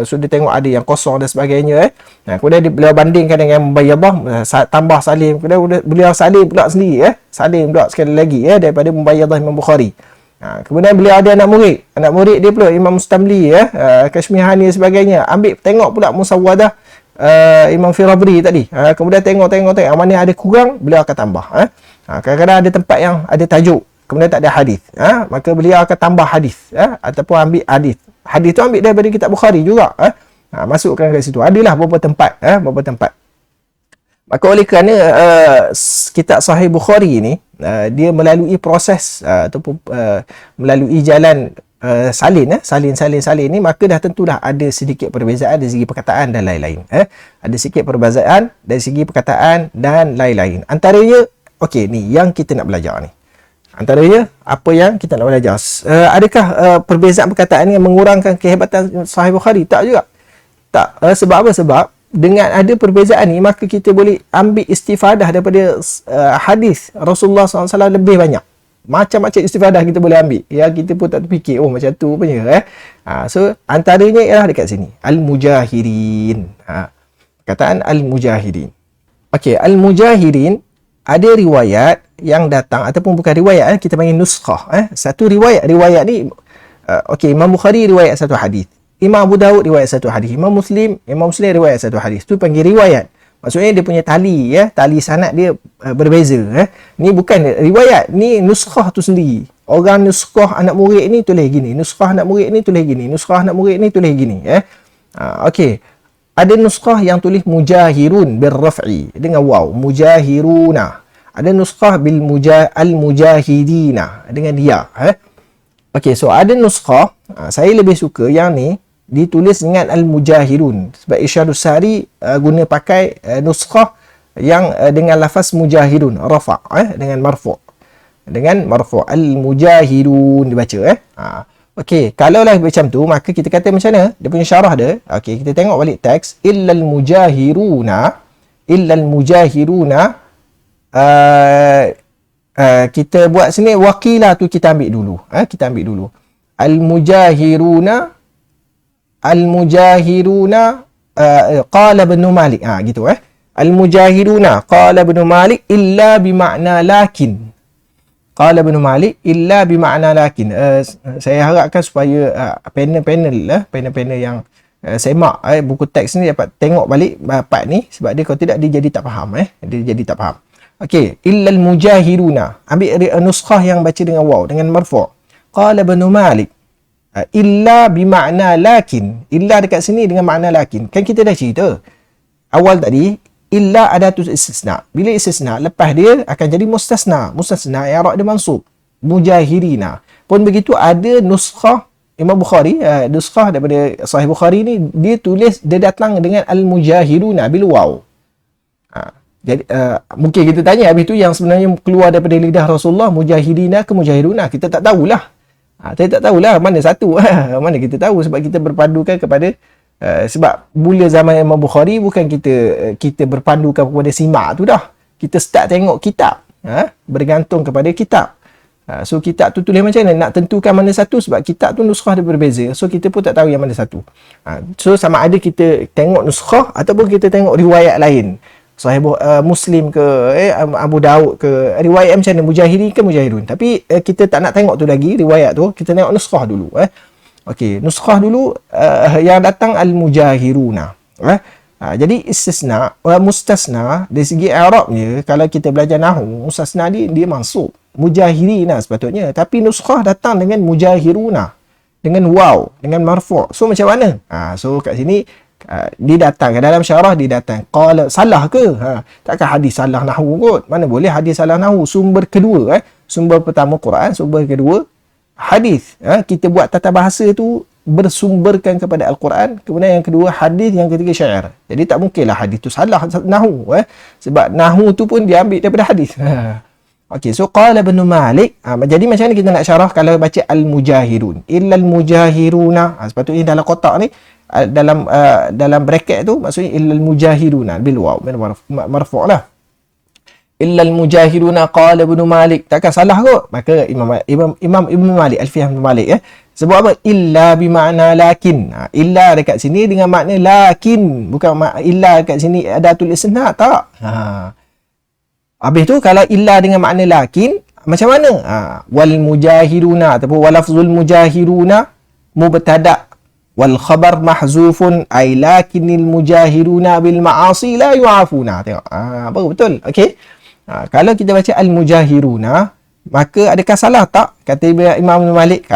so dia tengok ada yang kosong dan sebagainya, kemudian beliau bandingkan dengan mubayyadah, tambah salin, kemudian beliau salin pula sendiri, salin pula sekali lagi daripada mubayyadah Imam Bukhari. Kemudian beliau ada anak murid dia pula Imam Mustamli, Kashmihani dan sebagainya, ambil tengok pula musawwadah Imam Farabri tadi, kemudian tengok mana ada kurang beliau akan tambah. Kadang-kadang ada tempat yang ada tajuk, kemudian tak ada hadis, maka beliau akan tambah hadis, ataupun ambil hadis tu ambil daripada kitab Bukhari juga, masukkan ke situ. Adalah beberapa tempat. Maka oleh kerana kitab Sahih Bukhari ni dia melalui proses ataupun melalui jalan salin ni, maka dah tentu dah ada sedikit perbezaan dari segi perkataan dan lain-lain. Ada sedikit perbezaan dari segi perkataan dan lain-lain. Antaranya, okey, ni yang kita nak belajar ni. Antaranya apa yang kita nak belajar. Adakah perbezaan perkataan yang mengurangkan kehebatan Sahih Bukhari? Tak juga. Tak. Sebab apa? Sebab dengan ada perbezaan ni, maka kita boleh ambil istifadah daripada hadis Rasulullah SAW lebih banyak. Macam-macam istifadah kita boleh ambil. Ya, kita pun tak terfikir, oh macam tu punya. So, antaranya ialah dekat sini. Al-Mujahirin. Perkataan al-mujahidin. Okey, al-mujahidin ada riwayat yang datang ataupun bukan riwayat, kita panggil nuskhah. Satu riwayat ni okey, Imam Bukhari riwayat satu hadis, Imam Abu Daud riwayat satu hadis, Imam Muslim riwayat satu hadis. Tu panggil riwayat. Maksudnya dia punya tali, tali sanad dia berbeza. Ni bukan riwayat, ni nuskhah tu sendiri. Orang nuskhah anak murid ni tulis gini, nuskhah anak murid ni tulis gini, nuskhah anak murid ni tulis gini. Okey. Ada nuskhah yang tulis mujahirun bil raf'i dengan waw, mujahiruna. Ada nuskhah bil al-mujahidina dengan dia. Okey, so ada nuskhah, saya lebih suka yang ni ditulis dengan al-mujahirun, sebab Irsyadus Sari guna pakai nuskhah yang dengan lafaz mujahirun, rafa' dengan marfu'. Dengan marfu' al-mujahirun dibaca. Okey, kalau lah macam tu, maka kita kata macam mana? Dia punya syarah dia. Okey, kita tengok balik teks. Illal mujahiruna. Kita buat sini waqilah tu kita ambil dulu. Kita ambil dulu. Al-mujahiruna qala Ibn Malik. Gitu Al-mujahiruna qala Ibn Malik illa bimakna lakin. Qala Ibn Malik illa bimakna lakin. Saya harapkan supaya panel-panel yang semak buku teks ni dapat tengok balik part ni, sebab dia kalau tidak dia jadi tak faham. Dia jadi tak faham. Okey, illal mujahiruna. Ambil nuskhah yang baca dengan waw, dengan marfu'. Qala Ibn Malik illa bimakna lakin. Illa dekat sini dengan makna lakin. Kan kita dah cerita awal tadi, illa adatul istisna. Bila istisna, lepas dia akan jadi mustasna. Mustasna i'rab dia mansub. Mujahirina. Pun begitu ada nuskhah Imam Bukhari, nuskhah daripada Sahih Bukhari ni, dia tulis, dia datang dengan al-mujahiruna bil waw. Jadi mungkin kita tanya habis tu yang sebenarnya keluar daripada lidah Rasulullah, mujahidina ke mujahiruna, kita tak tahulah. Saya tak tahulah mana satu. Mana kita tahu, sebab kita berpandukan kepada sebab mula zaman Imam Bukhari bukan kita berpandukan kepada simak tu dah. Kita start tengok kitab, bergantung kepada kitab. So kitab tu tulis macam mana, nak tentukan mana satu, sebab kitab tu nuskhah dia berbeza. So kita pun tak tahu yang mana satu. So sama ada kita tengok nuskhah ataupun kita tengok riwayat lain. Sahih Muslim ke Abu Daud ke, riwayat macam mana, mujahiri ke mujahirun. Tapi kita tak nak tengok tu lagi riwayat tu, kita tengok nuskhah dulu. Okey, nuskhah dulu yang datang al-mujahiruna. Jadi istisna, mustasna dari segi i'rabnya, kalau kita belajar nahwu, mustasna dia mansub, mujahirina sepatutnya, tapi nuskhah datang dengan mujahiruna, dengan waw, dengan marfu'. So macam mana? So kat sini dia datang dalam syarah, dia datang qala, salah ke? Takkan hadis salah nahwu kot. Mana boleh hadis salah nahwu? Sumber kedua, sumber pertama Quran, sumber kedua hadis. Kita buat tata bahasa tu bersumberkan kepada Al-Quran, kemudian yang kedua hadis, yang ketiga syair. Jadi tak mungkinlah hadis tu salah nahwu, sebab nahwu tu pun diambil daripada hadis. Okey, so qala Ibn Malik. Jadi macam mana kita nak syarah kalau baca al-mujahirun? Illal mujahiruna. Sepatutnya dalam kotak ni, dalam bracket tu maksudnya illal mujahiruna bil waw, marfu' lah. Illal mujahiruna qala Ibn Malik. Takkan salah kot. Maka Imam Ibn Malik, Alfiyah Ibn Malik, sebab apa? Illa bimakna lakin. Illa dekat sini dengan makna lakin, bukan illa dekat sini adatul istisna, tak. Habis tu kalau illa dengan makna lakin, macam mana? Wal mujahiruna ataupun walafzul mujahiruna mubtada' wal khabar mahzufun ay lakinil mujahiruna bil ma'asi la yu'afuna. Tengok. Baru betul. Okey. Kalau kita baca al mujahiruna, maka adakah salah tak? Kata Imam Malik,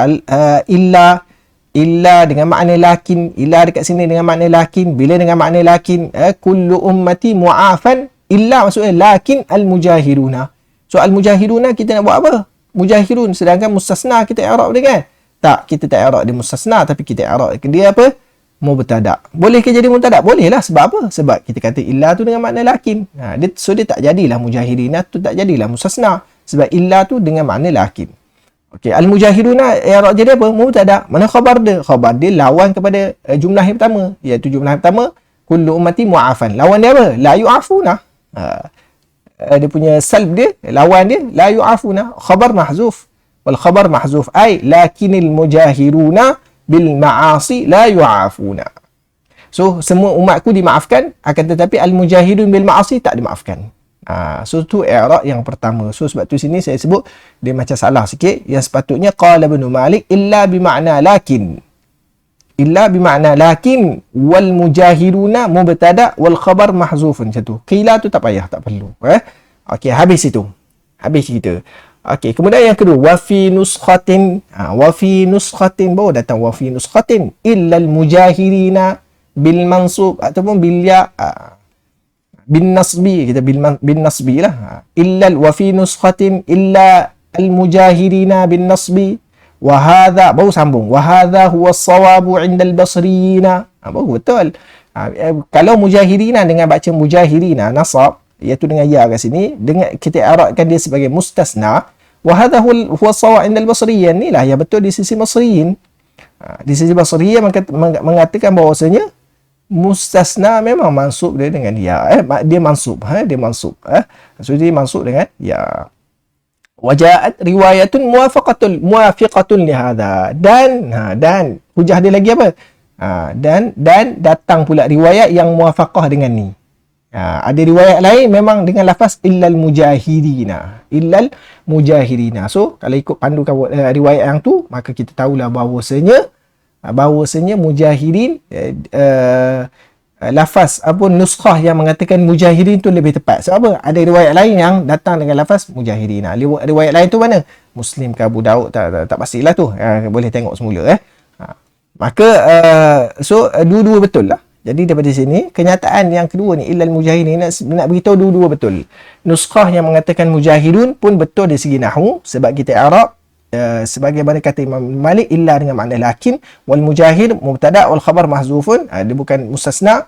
illa dengan makna lakin, illa dekat sini dengan makna lakin. Bila dengan makna lakin, kullu ummati mu'afan, illa maksudnya lakin al mujahiruna. So al mujahiruna kita nak buat apa? Mujahirun, sedangkan mustasna kita i'rab dia kan? Tak, kita tak i'rab dia mustasna, tapi kita i'rab dia apa? Mubtada'. Boleh ke jadi mubtada'? Boleh lah. Sebab apa? Sebab kita kata illa tu dengan makna lakin. So dia tak jadilah mujahirina tu, tak jadilah mustasna. Sebab illa tu dengan makna lakin. Okey, al-mujahiruna i'rab jadi apa? Mubtada'. Mana khabar dia? Khabar dia lawan kepada jumlah yang pertama, iaitu jumlah yang pertama kullu ummati mu'afan. Lawan dia apa? La yu'afuna. Dia punya salb dia, lawan dia la yu'afuna. Khabar mahzuf. Wal khabar mahzuf ay lakinil mujahiruna bil ma'asi la yu'afuna. So semua umatku dimaafkan, akan tetapi al-mujahidun bil ma'asi tak dimaafkan. So tu i'rab yang pertama. So sebab tu sini saya sebut dia macam salah sikit. Yang sepatutnya qala Ibn Malik illa bimakna lakin. Illa bimakna lakin wal mujahiduna mubtada wal khabar mahzufun. Macam tu. Qila tu tak payah, tak perlu. Okey, habis itu. Habis cerita. Okey, kemudian yang kedua, wa fi nuskhatin. Wa fi nuskhatin, baru datang wa fi nuskhatin illa al mujahidina bil mansub ataupun bil ya, bin nasbi, kita bin nasbi lah. Illa wa fi nuskhatin illa al mujahidina bin nasbi wa hadha, baru sambung, wa hadha huwa as-sawabu 'inda al-basriyina. Baru betul. Kalau mujahidina dengan baca mujahidina nasab, iaitu dengan ya kat sini, dengan kita arabkan dia sebagai mustasna, wa hadha huwa as-sawab 'inda al-basriyyin, inilah yang betul di sisi basriyin. Di sisi basriyin mengatakan bahawasanya mustasna memang mansub dia dengan ya, dia mansub, dia mansub, so dia mansub dengan ya. Wajaat riwayatun muwafiqatun li hadha, dan hujah dia lagi apa, dan datang pula riwayat yang muwafaqah dengan ni. Ada riwayat lain memang dengan lafaz illal mujahidina, so kalau ikut pandukan riwayat yang tu, maka kita tahulah bahawasanya mujahidin, lafaz nuskhah yang mengatakan mujahidin tu lebih tepat. Sebab apa? Ada riwayat lain yang datang dengan lafaz mujahidin. Riwayat lain tu mana? Muslim ke Abu Daud, tak pastilah tu. Boleh tengok semula. Maka so dua-dua betul lah. Jadi daripada sini kenyataan yang kedua ni illal mujahidin nak beritahu dua-dua betul. Nuskhah yang mengatakan mujahidun pun betul dari segi nahwu, sebab kita Arab sebagaimana kata Imam Malik illa dengan makna lakin, wal mujahid mubtada wal khabar mahzufun, dia bukan mustasna.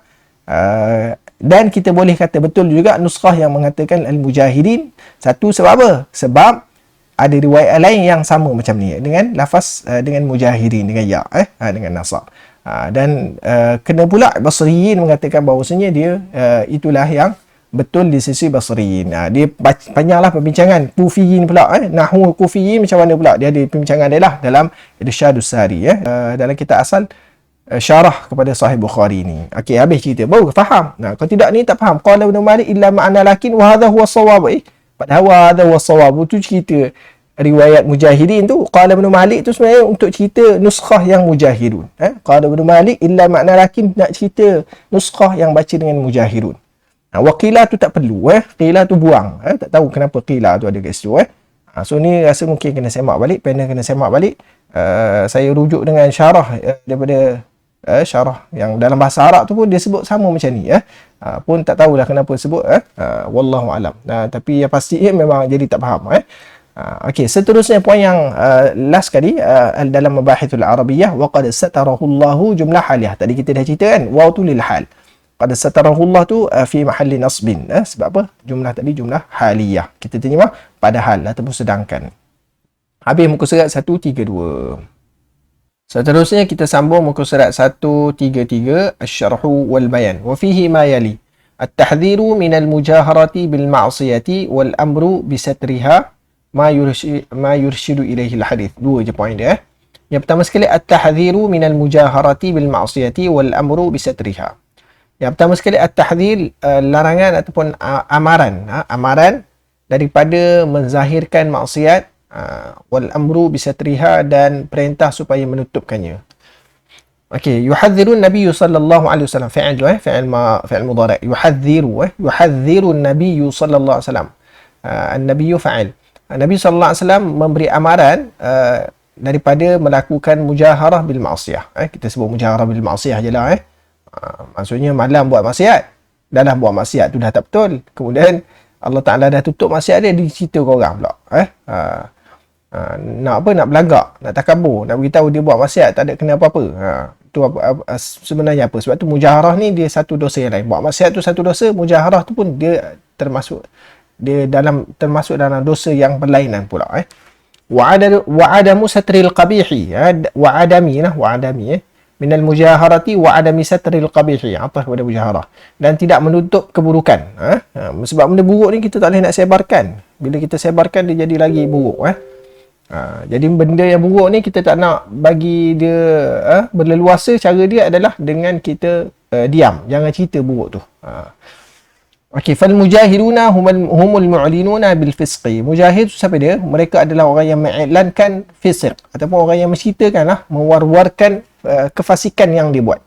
Dan kita boleh kata betul juga nuskhah yang mengatakan al mujahidin. Satu, sebab apa? Sebab ada riwayat lain yang sama macam ni dengan lafaz dengan mujahidin dengan ya, dengan nasab. Dan kena pula basriyin mengatakan bahawasanya dia itulah yang betul di sisi basriyin. Dia panjanglah perbincangan kufiyin pula, nahwu kufiyin macam mana pula, dia ada perbincangan dia lah dalam Irsyadus Sari, dalam kitab asal syarah kepada Sahih Bukhari ni. Okey, habis cerita baru faham. Kalau tidak ni tak faham. Qala Ibn Malik illa ma'na lakin wa hadha huwa as-shawab. Padahal wa hadha huwa as-shawab tu cerita riwayat mujahidin tu. Qala Ibn Malik tu sebenarnya untuk cerita nuskhah yang mujahidun. Qala Ibn Malik illa ma'na lakin nak cerita nuskhah yang baca dengan mujahidun. Waqila tu tak perlu, qila tu buang, tak tahu kenapa qila tu ada kat situ. So ni rasa mungkin kena semak balik, panel kena semak balik. Saya rujuk dengan syarah daripada syarah yang dalam bahasa Arab tu pun dia sebut sama macam ni, pun tak tahulah kenapa sebut, wallahu alam. Tapi yang pasti memang jadi tak faham. Okey, seterusnya poin yang last kali dalam mabahithul arabiyyah, wa qad satarahu Allahu jumlah haliyah. Tadi kita dah cerita kan, waw tu lil hal. Qad satarahullah tu fi mahalli nasbin. Sebab apa? Jumlah tadi jumlah haliyah. Kita terjemah padahal ataupun sedangkan. Habis muka surat 132. Seterusnya kita sambung muka surat 133, asy-syarhu wal bayan. Wa fihi ma yali. At-tahdhiru min al-mujaharati bil ma'siyati wal amru bi satriha ma yurshidu ilaihi al-hadith. Dua je poin dia. Yang pertama sekali, at-tahdhiru min al-mujaharati bil ma'siyati wal amru bi satriha. Yang pertama sekali at-tahdhir, larangan ataupun amaran daripada menzahirkan maksiat, wal amru bisatriha, dan perintah supaya menutupkannya. Okey, yuhadzirun nabiyyu sallallahu alaihi wasallam, fi'il mudhari', yuhadzirun nabiyyu sallallahu alaihi wasallam, an-nabiyyu fa'il. Nabi sallallahu alaihi wasallam memberi amaran daripada melakukan mujaharah bil ma'siyah. Kita sebut mujaharah bil ma'siyah jelah. Maksudnya malam buat maksiat, dah buat maksiat tu dah tak betul, kemudian Allah Ta'ala dah tutup maksiat dia, dicerita ke orang pula. Nak apa? Nak belagak, nak takabur, nak beritahu dia buat maksiat, tak ada kena apa-apa. Tu sebenarnya apa? Sebab tu mujaharah ni dia satu dosa yang lain. Buat maksiat tu satu dosa, mujaharah tu pun dia termasuk dalam dosa yang berlainan pula. Wa'adamu satril qabihi, wa'adami minal mujaharati wa adami satril qabihi, apa kepada mujaharah, dan tidak menutup keburukan. Sebab benda buruk ni kita tak boleh nak sebarkan. Bila kita sebarkan dia jadi lagi buruk. Jadi benda yang buruk ni kita tak nak bagi dia berleluasa. Cara dia adalah dengan kita diam, jangan cerita buruk tu. Okey, fal mujahiduna humul mu'linuna bil fisqi. Mujahid tu siapa dia? Mereka adalah orang yang mengiklankan fisq ataupun orang yang menceritakan mewar-warkan kefasikan yang dia buat.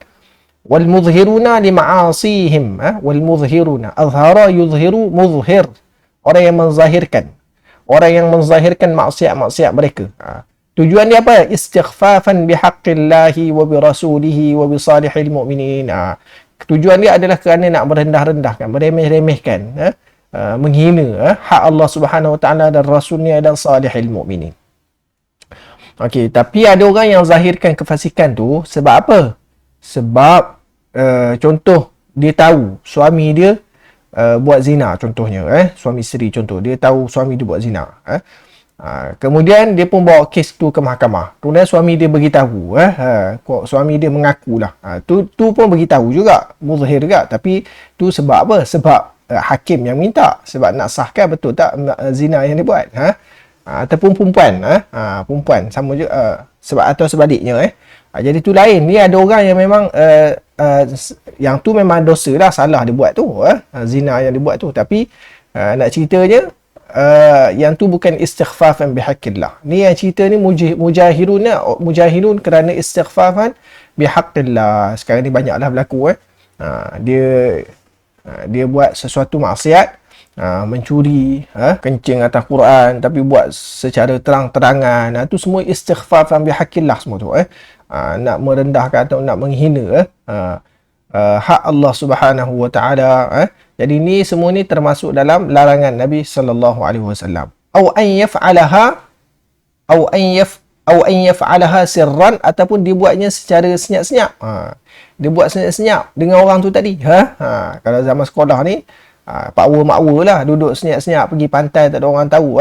Wal mudhhiruna li ma'asihim, wal mudhhiruna azhara yuzhiru mudhhir. Orang yang menzahirkan. Orang yang menzahirkan maksiat-maksiat mereka. Tujuan dia apa? Istighfafan bihaqqillahi wa birasulihi wa bisalihil mu'minin. Tujuan dia adalah kerana nak merendah-rendahkan, meremeh-remehkan, menghina hak Allah Subhanahu Wa Taala dan Rasulnya dan salihil mukminin. Okey, tapi ada orang yang zahirkan kefasikan tu sebab apa? Sebab contoh dia tahu suami dia buat zina, contohnya suami isteri, contoh dia tahu suami dia buat zina. Kemudian dia pun bawa kes tu ke mahkamah. Kemudian suami dia beritahu, suami dia mengakulah. Tu pun beritahu juga, muzahir juga. Tapi tu sebab apa? Sebab hakim yang minta, sebab nak sahkan betul tak zina yang dia buat. Ataupun perempuan, perempuan sama juga, sebab atau sebaliknya. Jadi tu lain. Ni ada orang yang memang yang tu memang dosa lah, salah dia buat tu, zina yang dia buat tu. Tapi nak ceritanya yang tu bukan istighfafan bihaqqillah. Ni yang cerita ni mujahirun kerana istighfafan bihaqqillah. Sekarang ni banyaklah berlaku dia buat sesuatu maksiat, mencuri, kencing atas Quran tapi buat secara terang-terangan. Tu semua istighfafan bihaqqillah semua tu. Nak merendahkan atau nak menghina hak Allah Subhanahu Wa Taala. Jadi ni semua ni termasuk dalam larangan Nabi sallallahu alaihi wasallam. Au an yaf'alaha sirran, ataupun dibuatnya secara senyap-senyap. Dia buat senyap-senyap dengan orang tu tadi. Kalau zaman sekolah ni pakwa-makwa lah, duduk senyap-senyap pergi pantai tak ada orang tahu.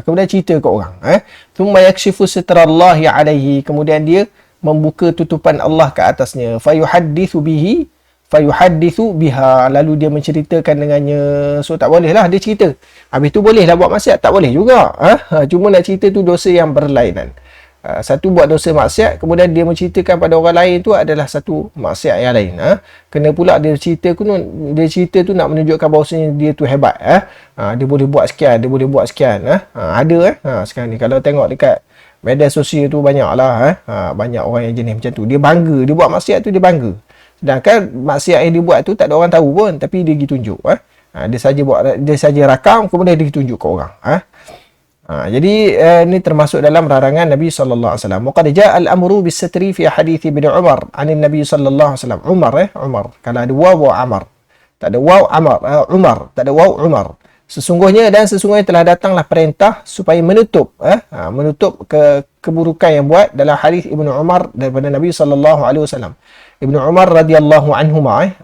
Kemudian cerita ke orang. Thumma yakshifu sitrallahi alaihi, kemudian dia membuka tutupan Allah ke atasnya. Fayuhaddithu biha, lalu dia menceritakan dengannya. So tak boleh lah dia cerita. Habis tu boleh lah buat maksiat? Tak boleh juga. Cuma nak cerita tu dosa yang berlainan. Satu buat dosa maksiat, kemudian dia menceritakan pada orang lain tu adalah satu maksiat yang lain. Kena pula dia cerita tu nak menunjukkan bahawasanya dia tu hebat. Dia boleh buat sekian, dia boleh buat sekian. Ada sekarang ni kalau tengok dekat media sosial tu banyak lah. Banyak orang yang jenis macam tu. Dia bangga, dia buat maksiat tu dia bangga. Sedangkan maksiat yang dia buat tu tak ada orang tahu pun, tapi dia pergi tunjuk. Dia saja rakam, kemudian dia tunjuk ke orang. Jadi ni termasuk dalam larangan Nabi sallallahu alaihi wasallam. Qad jaa al-amru bis-satri fi hadits Ibn Umar anin Nabi sallallahu alaihi wasallam. Umar. Kalau ada waw Amar. Tak ada waw Umar, tak ada waw Umar. Sesungguhnya telah datanglah perintah supaya menutup keburukan yang buat dalam hadis Ibnu Umar daripada Nabi sallallahu alaihi wasallam. Ibnu Umar radhiyallahu anhuma,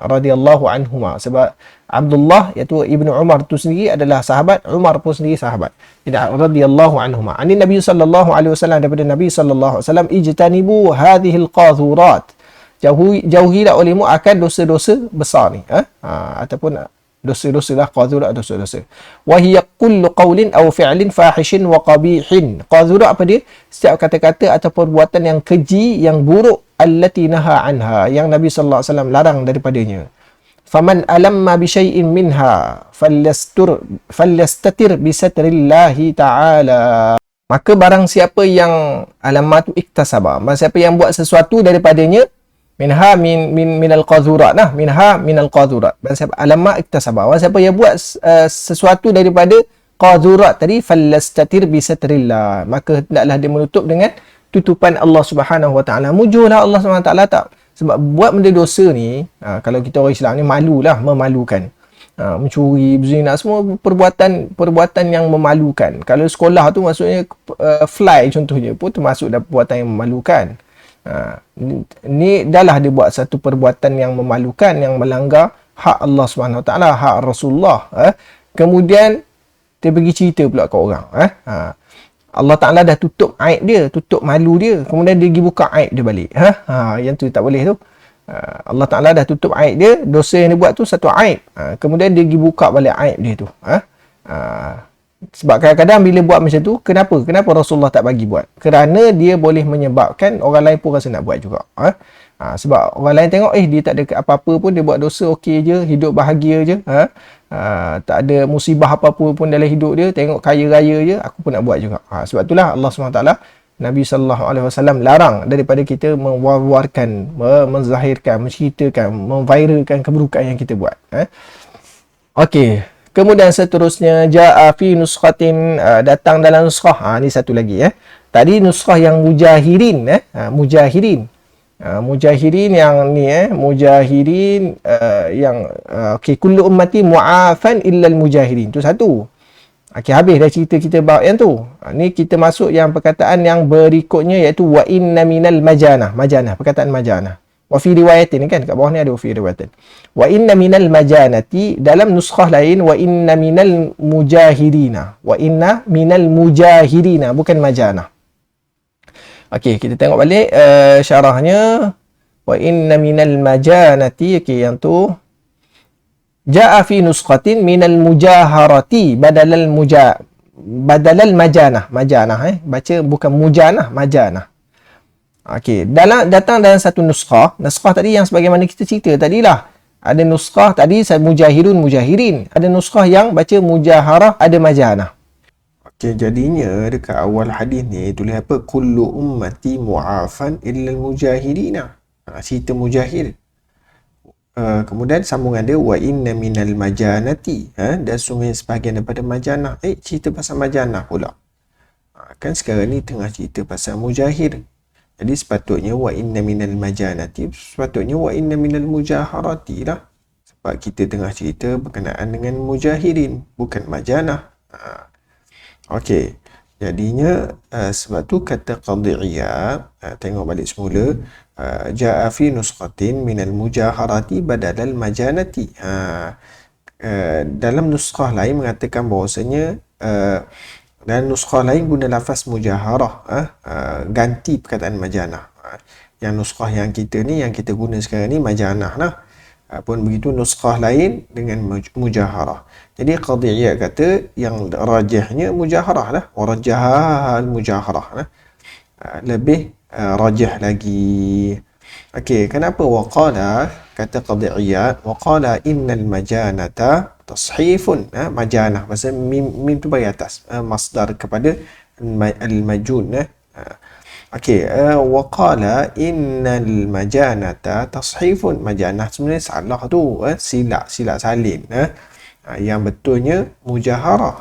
sebab Abdullah iaitu Ibnu Umar tu sendiri adalah sahabat, Umar pun sendiri sahabat. Tidak, radhiyallahu anhuma. Ani Nabi sallallahu alaihi wasallam, daripada Nabi sallallahu alaihi wasallam, ijtanibu hadhil qadhurat. Jauhilah olehmu akan dosa-dosa besar ni, ataupun dosa-dosa lah, qadhurat dosa-dosa. Wa hiya kullu qawlin aw fi'lin fahishin wa qabihin. Qadhurat apa dia? Setiap kata-kata atau perbuatan yang keji, yang buruk, allati naha anha, yang Nabi sallallahu alaihi wasallam larang daripadanya. Faman alamma bi syai'in minha falyastatir bi satrillahi ta'ala. Maka barang siapa yang alamatu iktasaba, siapa yang buat sesuatu daripadanya, minha minal qadhurat, minal qadhurat, siapa alamma iktasaba, siapa yang buat sesuatu daripada qadhurat tadi, falyastatir bi satrillah, maka hendaklah dia menutup dengan tutupan Allah Subhanahu Wa Taala. Mujurlah Allah Subhanahu Wa Taala tak? Sebab buat benda dosa ni, kalau kita orang Islam ni malulah, memalukan. Mencuri, berzina, semua perbuatan yang memalukan. Kalau sekolah tu maksudnya fly contohnya pun termasuk dalam perbuatan yang memalukan. Ni dahlah dia buat satu perbuatan yang memalukan, yang melanggar hak Allah Subhanahu Wa Taala, hak Rasulullah. Kemudian dia pergi cerita pula ke orang. Allah Ta'ala dah tutup aib dia, tutup malu dia, kemudian dia pergi buka aib dia balik. Yang tu tak boleh tu. Allah Ta'ala dah tutup aib dia, dosa yang dia buat tu satu aib. Kemudian dia pergi buka balik aib dia tu. Sebab kadang-kadang bila buat macam tu, kenapa Rasulullah tak bagi buat? Kerana dia boleh menyebabkan orang lain pun rasa nak buat juga. Sebab orang lain tengok dia tak ada apa-apa pun, dia buat dosa okey je, hidup bahagia je, tak ada musibah apa-apa pun dalam hidup dia, tengok kaya raya je, aku pun nak buat juga. Sebab itulah Allah SWT, Nabi SAW larang daripada kita mewar-warkan, menzahirkan, menceritakan, memviralkan keburukan yang kita buat. Okey. Kemudian seterusnya, ja'a fi nuskhatin, datang dalam nuskhah. Ni satu lagi. Tadi nuskhah yang mujahirin. Mujahirin. Mujahirin yang ni mujahirin yang okey, kullu ummati mu'afan illa al-mujahirin. Tu satu. Okey, habis dah cerita kita bab yang tu. Ni kita masuk yang perkataan yang berikutnya, iaitu wa inna minal majanah. Majanah, perkataan majanah. Wa fi riwayatin, kan kat bawah ni ada wa fi riwayatin. Wa inna minal majanati, dalam nuskhah lain wa inna minal mujahirina. Wa inna minal mujahirina, bukan majanah. Okey, kita tengok balik syarahnya. Wa inna minal majanati, okey, yang tu ja'a fi nuskhatin minal mujaharati badalal majanah. Majanah baca bukan mujanah, majanah. Okey, datang dalam satu nuskhah. Nuskhah tadi yang sebagaimana kita cerita tadilah. Ada nuskhah tadi mujahirun, mujahirin. Ada nuskhah yang baca mujaharah, ada majanah. Okey, jadinya dekat awal hadis ni tulis apa? Kullu ummati mu'afan illa al-mujahirina. Cerita mujahir. Kemudian sambungan dia wa inna minal majanati, dan sungguh sebahagian daripada majanah. Cerita pasal majanah pula. Kan sekarang ni tengah cerita pasal mujahir. Jadi sepatutnya wa inna minal majanati, sepatutnya wa inna minal mujaharati lah. Sebab kita tengah cerita berkenaan dengan mujahirin, bukan majanah. Okey. Jadinya sebab tu kata Qadhi Iyad, tengok balik semula, ja'a fi nuskhatin minal mujaharati badalal majanati. Dalam nuskhah lain mengatakan bahawasanya dan nuskhah lain guna lafaz mujaharah, ganti perkataan majanah. Yang nuskhah yang kita ni, yang kita guna sekarang ni majanah lah. Pun begitu nuskhah lain dengan mujaharah. Jadi Qadhi Iyad kata yang rajahnya mujaharah lah. Warajahal mujaharah lah. Lebih rajah lagi. Okey, kenapa waqala, kata Qadhi Iyad, waqala innal majanata tashifun. Majanah, maksud mim tu bagi atas, masdar kepada al-majun. Okey, waqala innal majanata tashifun. Majanah sebenarnya salah tu, silap salin. Yang betulnya mujaharah.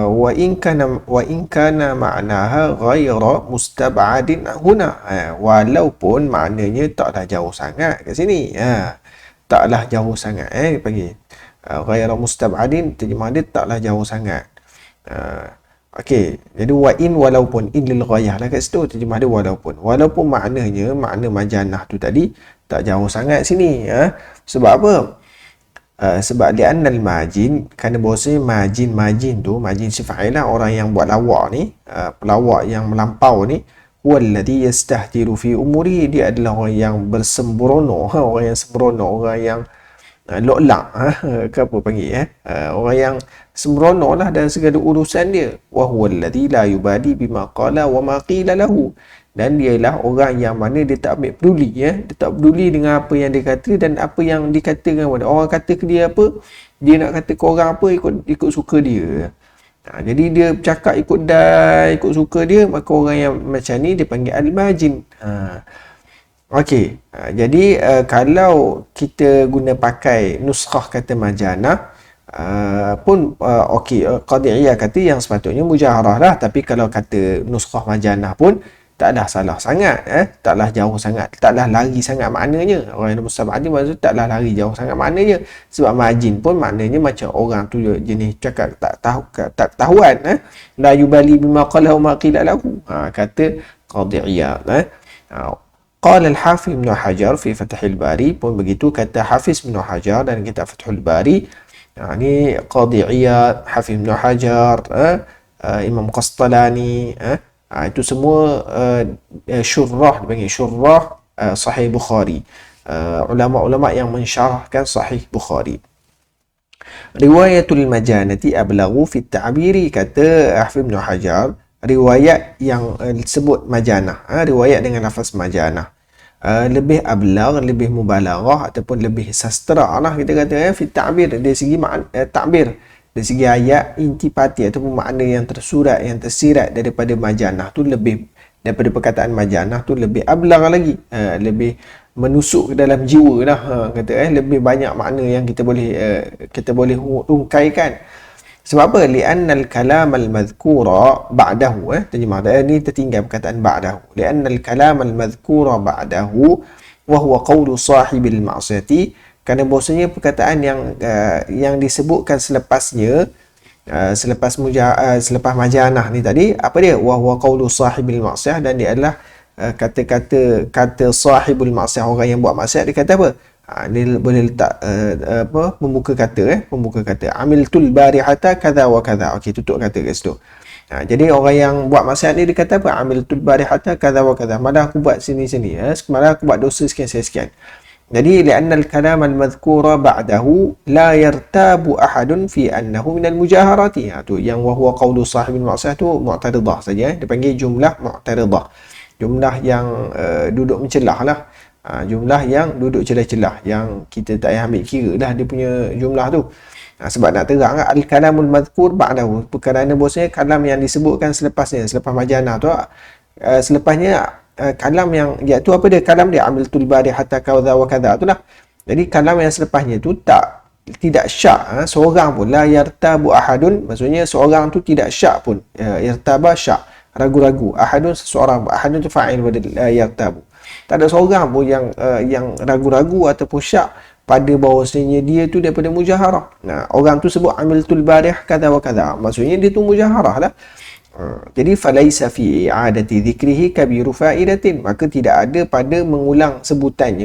Wa in kana ma'naha ghaira mustab'adin huna. Walaupun maknanya taklah jauh sangat kat sini. Taklah jauh sangat, panggil ghaira mustab'adin, terjemah dia taklah jauh sangat. Okey, jadi wa in, walaupun, in lil ghayah lah kat situ, terjemah dia walaupun. Walaupun maknanya, makna majanah tu tadi tak jauh sangat sini. Sebab apa? Sebab li'annal majin, kerana bahawasanya majin tu, majin si fa'il lah, orang yang buat lawak ni, pelawak yang melampau ni, huwallazi yastahtiru fi umuri, dia adalah orang yang bersembrono, orang yang sembrono, orang yang lo'lak, ke apa panggil, orang yang sembrono lah dalam segala urusan dia. Wa huwallazi la yubadi bima qala wa ma qila lahu, dan dialah orang yang mana dia tak ambil peduli, dia tak peduli dengan apa yang dia kata dan apa yang dikatakan pada orang. Kata ke dia apa, dia nak kata ke orang apa, ikut suka dia. Jadi dia bercakap ikut suka dia, maka orang yang macam ni dia panggil al-majin. Okey, jadi kalau kita guna pakai nuskhah kata majanah, pun okey, Qadhi Iyad kata yang sepatutnya mujaharah lah. Tapi kalau kata nuskhah majanah pun taklah salah sangat, taklah jauh sangat, taklah lari sangat maknanya. Orang yang mustab'ad maksud taklah lari jauh sangat maknanya. Sebab majin pun maknanya macam orang tu jenis cakap tak tahuan, la yubali bima qala wa ma qila lahu, kata Qadhi Iyad. Qala al-Hafiz Ibn Hajar fi Fathul Bari, pun begitu kata Hafiz Ibn Hajar dan kitab Fathul Bari. Ni Qadhi Iyad, Hafiz Ibn Hajar, Imam Qastalani, itu semua syurrah, dipanggil syurrah Sahih Bukhari, ulama-ulama yang mensyarahkan Sahih Bukhari. Riwayatul majanati ablaghu fi ta'biri, kata Hafiz Ibn Hajar, riwayat yang sebut majanah, riwayat dengan lafaz majanah, lebih ablag, lebih mubalaghah ataupun lebih sastra lah kita kata, fi ta'bir, dari segi ta'bir, dari segi ayat intipati ataupun makna yang tersurat, yang tersirat daripada majanah tu lebih, daripada perkataan majanah tu lebih ablag lagi, lebih menusuk ke dalam jiwa dah, kata lebih banyak makna yang kita boleh ungkaikan. Sebab apa? Li'annal kalam al-madhkura ba'dahu, terjemah ni tertinggal perkataan ba'dahu. Li'annal kalam al-madhkura ba'dahu wa huwa qawlu sahibil ma'siyati, kerana bahasanya perkataan yang disebutkan selepasnya, selepas majanah ni tadi, apa dia? Wa huwa qawlu sahibil ma'siyah, dan dia adalah kata sahibul maksiyah, orang yang buat maksiat. Dia kata apa? Dia boleh letak pembuka kata amiltul barihata kadha wa kadha. Okey, tutup kata kat situ. Jadi orang yang buat maksiat ni dia kata apa? Amiltul barihata kadha wa kadha. Malah aku buat sini-sini, malah aku buat dosa sekian. Jadi li'anna al-kalam al-madhkura ba'dahu la yartabu ahadun fi annahu minal mujaharati. Tu yang wa huwa qawlu sahibil maksiyah tu mu'taridah saja, dia panggil jumlah mu'taridah, jumlah yang duduk mencelah lah, jumlah yang duduk celah-celah, yang kita tak payah ambil kira dah dia punya jumlah tu. Sebab nak terang al-kalamul madhkur ba'dahu, kerana bahasanya kalam yang disebutkan selepas majanah tu, selepasnya kalam yang iaitu apa dia? Kalam dia amiltul barihata kadha wa kadha tu lah. Jadi kalam yang selepasnya tu tidak syak seorang pun, la yartabu ahadun, maksudnya seorang tu tidak syak pun, yartaba syak, ragu-ragu, ahadun seseorang, ahadun tu fa'il pada yartabu, tak ada seorang pun yang ragu-ragu ataupun syak pada bahawasanya dia tu daripada mujaharah. Orang tu sebut amiltul barih kadha wa kadha, maksudnya dia tu mujaharah lah. Jadi falaisa fi i'adati dhikrihi kabiru fa'idatin, maka tidak ada pada mengulang sebutan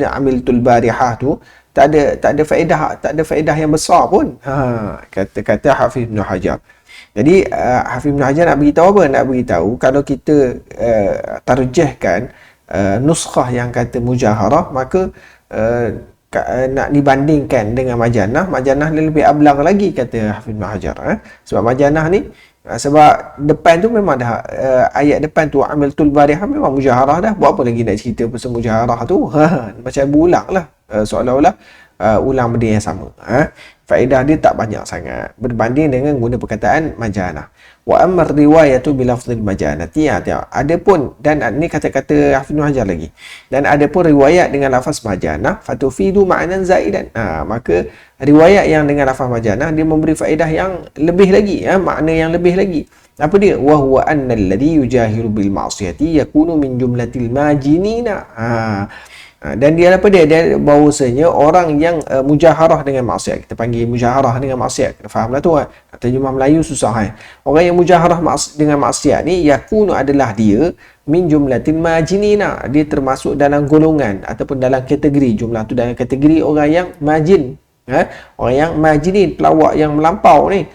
amiltul barihah tu, tak ada faedah yang besar pun, kata Hafiz Ibn Hajar. Jadi Hafiz Ibn Hajar nak beritahu apa? Nak beritahu kalau kita tarjihkan nuskhah yang kata mujaharah, maka nak dibandingkan dengan majanah dia lebih ablag lagi, kata Hafiz Ibn Hajar. Sebab majanah ni, sebab depan tu memang dah ayat depan tu amiltul barihah memang mujaharah dah, buat apa lagi nak cerita pasal mujaharah tu? Macam berulang lah, seolah-olah ulang benda yang sama. Faedah dia tak banyak sangat berbanding dengan guna perkataan majanah. Wa amma riwayatu bi lafzil majanati, adapun, dan ini kata-kata Hafiz Ibn Hajar lagi, dan adapun riwayat dengan lafaz majanah fatufidu ma'nan zaidan, maka riwayat yang dengan lafaz majanah dia memberi faedah yang lebih lagi, makna yang lebih lagi. Apa dia? Wa huwa anna alladhi yujahiru bil ma'siyati yakunu min jumlatil majinina. Dan dia apa dia bahawasanya orang yang mujaharah dengan maksiat, kita panggil mujaharah dengan maksiat, kena fahamlah tu. Terjemah Melayu susah. Orang yang mujaharah dengan maksiat ni, yakunu adalah dia min jumlatil majinina, dia termasuk dalam golongan ataupun dalam kategori, jumlah tu dalam kategori orang yang majin, orang yang majinin, pelawak yang melampau ni.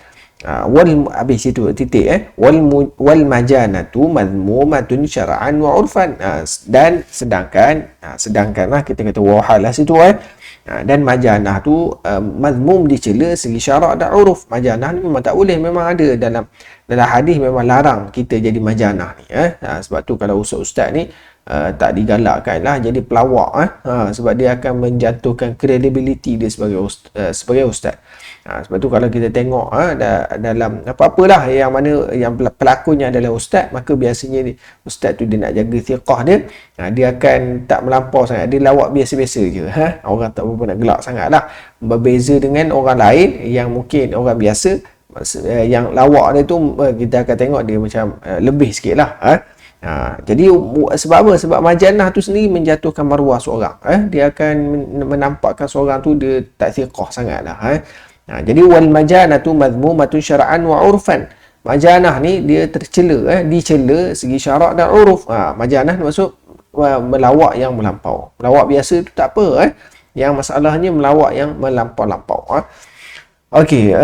Habis itu titik, wal majanatu madmumatun syar'an wa urfan, dan sedangkan lah kita kata wahalah situ, dan majanah tu madmum dicela segi syarak dan uruf. Majanah ni memang tak boleh, memang ada dalam hadis memang larang kita jadi majanah ni, sebab tu kalau ustaz-ustaz ni tak digalakkan lah jadi pelawak, sebab dia akan menjatuhkan credibility dia sebagai ustaz. Sebab tu kalau kita tengok dalam apa-apalah yang mana yang pelakunya adalah ustaz, maka biasanya ustaz tu dia nak jaga thiqah dia, dia akan tak melampau sangat, dia lawak biasa-biasa je, orang tak berapa nak gelak sangat lah. Berbeza dengan orang lain yang mungkin orang biasa, yang lawak dia tu kita akan tengok dia macam lebih sikit lah. Jadi sebab apa? Sebab majanah tu sendiri menjatuhkan maruah seorang, dia akan menampakkan seorang tu dia tak thiqah sangat lah. Jadi wal majanatu madmumatun syar'an wa urfan, majanah ni dia tercela, dicela segi syarak dan uruf. Majanah maksud melawak yang melampau. Melawak biasa tu tak apa, yang masalahnya melawak yang melampau-lampau. Okey,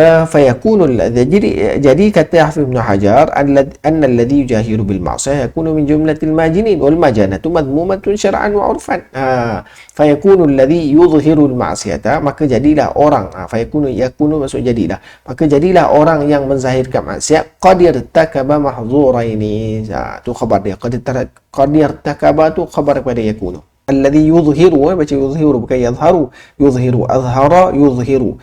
jadi kata Hafiz Ibn Hajar, anna alladhi yujahiru bil ma'siyah yakunu min jumlatil majinin wal majanatu madmumatun syar'an wa 'urfan. Fayakunu alladhi yudhiru al ma'siyata, maka jadilah orang, yakunu maksud jadilah. Maka jadilah orang yang menzahirkan maksiat qad irtakaba mahdzuraini. Tu khabar dia. Qad irtakaba tu khabar kepada yakunu. Alladhi yudhiru, baca yudhiru bukan yadhharu. Yudhiru, azhara yudhiru.